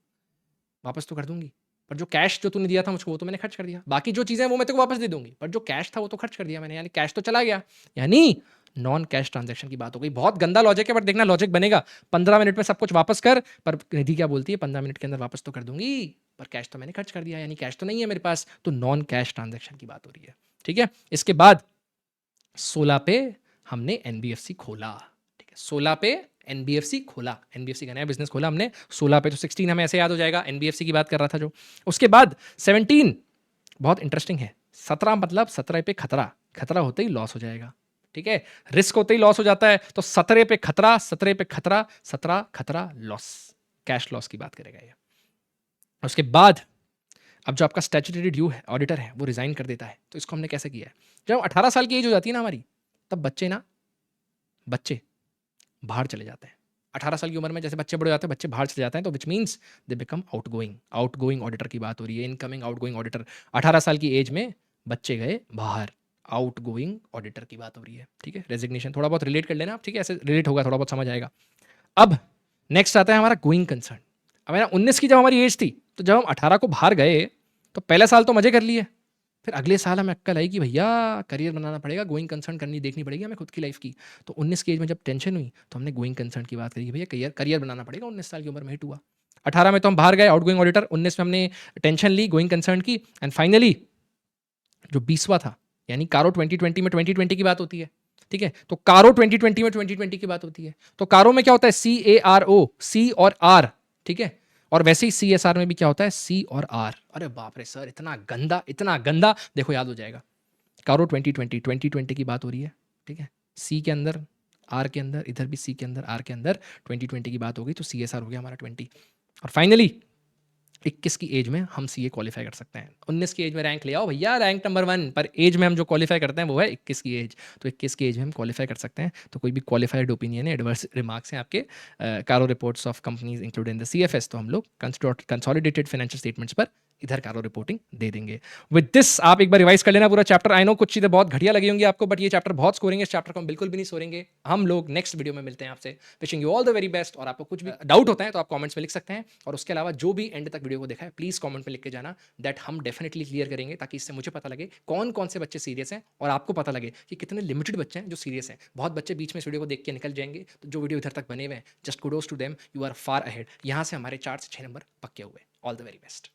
वापस तो कर दूंगी, पर जो कैश जो तूने दिया था मुझको वो तो मैंने खर्च कर दिया, बाकी जो चीज़ें वो मैं तेरे को वापस दे दूंगी, पर जो कैश था वो तो खर्च कर दिया मैंने, यानी कैश तो चला गया, यानी नॉन कैश ट्रांजैक्शन की बात हो गई। बहुत गंदा लॉजिक है, बट देखना लॉजिक बनेगा, 15 मिनट में सब कुछ वापस कर, पर निधि क्या बोलती है, 15 मिनट के अंदर वापस तो कर दूंगी, पर कैश तो मैंने खर्च कर दिया, यानी कैश तो नहीं है मेरे पास, तो नॉन कैश ट्रांजैक्शन की बात हो रही है, ठीक है। इसके बाद 16 पे हमने एनबीएफसी खोला, ठीक है, 16 पे एनबीएफसी खोला, एनबीएफसी का नया बिजनेस खोला हमने 16 पे, तो 16 हमें ऐसे याद हो जाएगा, एनबीएफसी की बात कर रहा था जो। उसके बाद 17 बहुत इंटरेस्टिंग है, 17 मतलब 17 पे खतरा, खतरा होते ही लॉस हो जाएगा, ठीक है, रिस्क होते ही लॉस हो जाता है, तो 17 पे खतरा, 17 पे खतरा, 17 खतरा लॉस, कैश लॉस की बात करेगा ये। उसके बाद अब जो आपका स्टैट्यूटरी ड्यू है, ऑडिटर है, वो रिजाइन कर देता है, तो इसको हमने कैसे किया है, जब 18 साल की एज हो जाती है ना हमारी, तब बच्चे बाहर चले जाते हैं, 18 साल की उम्र में जैसे बच्चे बड़े हो जाते हैं, बच्चे बाहर चले जाते हैं, तो which means they become outgoing auditor की बात हो रही है, इनकमिंग आउटगोइंग ऑडिटर, 18 साल की एज में बच्चे गए बाहर, आउटगोइंग ऑडिटर की बात हो रही है, ठीक है, रेजिग्नेशन, थोड़ा बहुत रिलेट कर लेना आप, ठीक है, ऐसे रिलेट होगा, थोड़ा बहुत समझ आएगा। अब नेक्स्ट आता है हमारा गोइंग कंसर्न, अब मेरा 19 की जब हमारी एज थी, तो जब हम 18 को बाहर गए, तो पहले साल तो मजे कर लिए, फिर अगले साल हमें अक्कल आई कि भैया करियर बनाना पड़ेगा, गोइंग कंसर्न करनी देखनी पड़ेगी हमें खुद की लाइफ की, तो 19 की एज में जब टेंशन हुई, तो हमने गोइंग कंसर्न की बात करी कि भैया करियर बनाना पड़ेगा, 19 साल की उम्र में हिट हुआ। 18 में तो हम बाहर गए आउटगोइंग ऑडिटर, 19 में हमने टेंशन ली गोइंग कंसर्न की, एंड फाइनली जो 20वां था यानी कारो 2020 में 2020 की बात होती है, ठीक है, तो कारो 2020 में 2020 की बात होती है। तो कारो में क्या होता है, CARO, सी और आर, ठीक है, और वैसे ही CSR में भी क्या होता है, C और R। अरे बाप रे सर, इतना गंदा, देखो याद हो जाएगा। कारो 2020 की बात हो रही है, ठीक है, सी के अंदर आर के अंदर, इधर भी सी के अंदर आर के अंदर 2020 की बात हो गई, तो CSR हो गया हमारा 20। और फाइनली 21 की एज में हम सीए क्वालिफाई कर सकते हैं। 19 की एज में रैंक ले आओ भैया, रैंक नंबर 1, पर एज में हम जो क्वालिफाई करते हैं वो है 21 की एज। तो 21 की एज में हम क्वालिफाई कर सकते हैं। तो कोई भी क्वालिफाइड ओपिनियन है, एडवर्स रिमार्क्स हैं आपके कारो reports of companies include in the CFS, तो हम लोग कंसोलिडेटेड फाइनेंशियल स्टेटमेंट्स पर इधर कारो रिपोर्टिंग दे देंगे। विद दिस आप एक बार रिवाइज कर लेना पूरा चैप्टर। आई नो कुछ चीज़ें बहुत घटिया लगी होंगी आपको, बट ये चैप्टर बहुत स्कोरिंग है, इस चैप्टर को हम बिल्कुल भी नहीं सोरेंगे। हम लोग नेक्स्ट वीडियो में मिलते हैं आपसे। Wishing you all the very best. और आपको कुछ भी डाउट होता है तो आप कमेंट्स में लिख सकते हैं, और उसके अलावा जो भी एंड तक वीडियो को देखा है प्लीज़ कमेंट में लिख के जाना, दैट हम डेफिनेटली क्लियर करेंगे, ताकि इससे मुझे पता लगे कौन कौन से बच्चे सीरियस हैं, और आपको पता लगे कि कितने लिमिटेड बच्चे हैं जो सीरियस हैं। बहुत बच्चे बीच में इस वीडियो को देख के निकल जाएंगे, तो जो वीडियो इधर तक बने हुए हैं, just kudos to them, you are far ahead. यहाँ से हमारे 4 से 6 नंबर पक्के हुए। All the very best.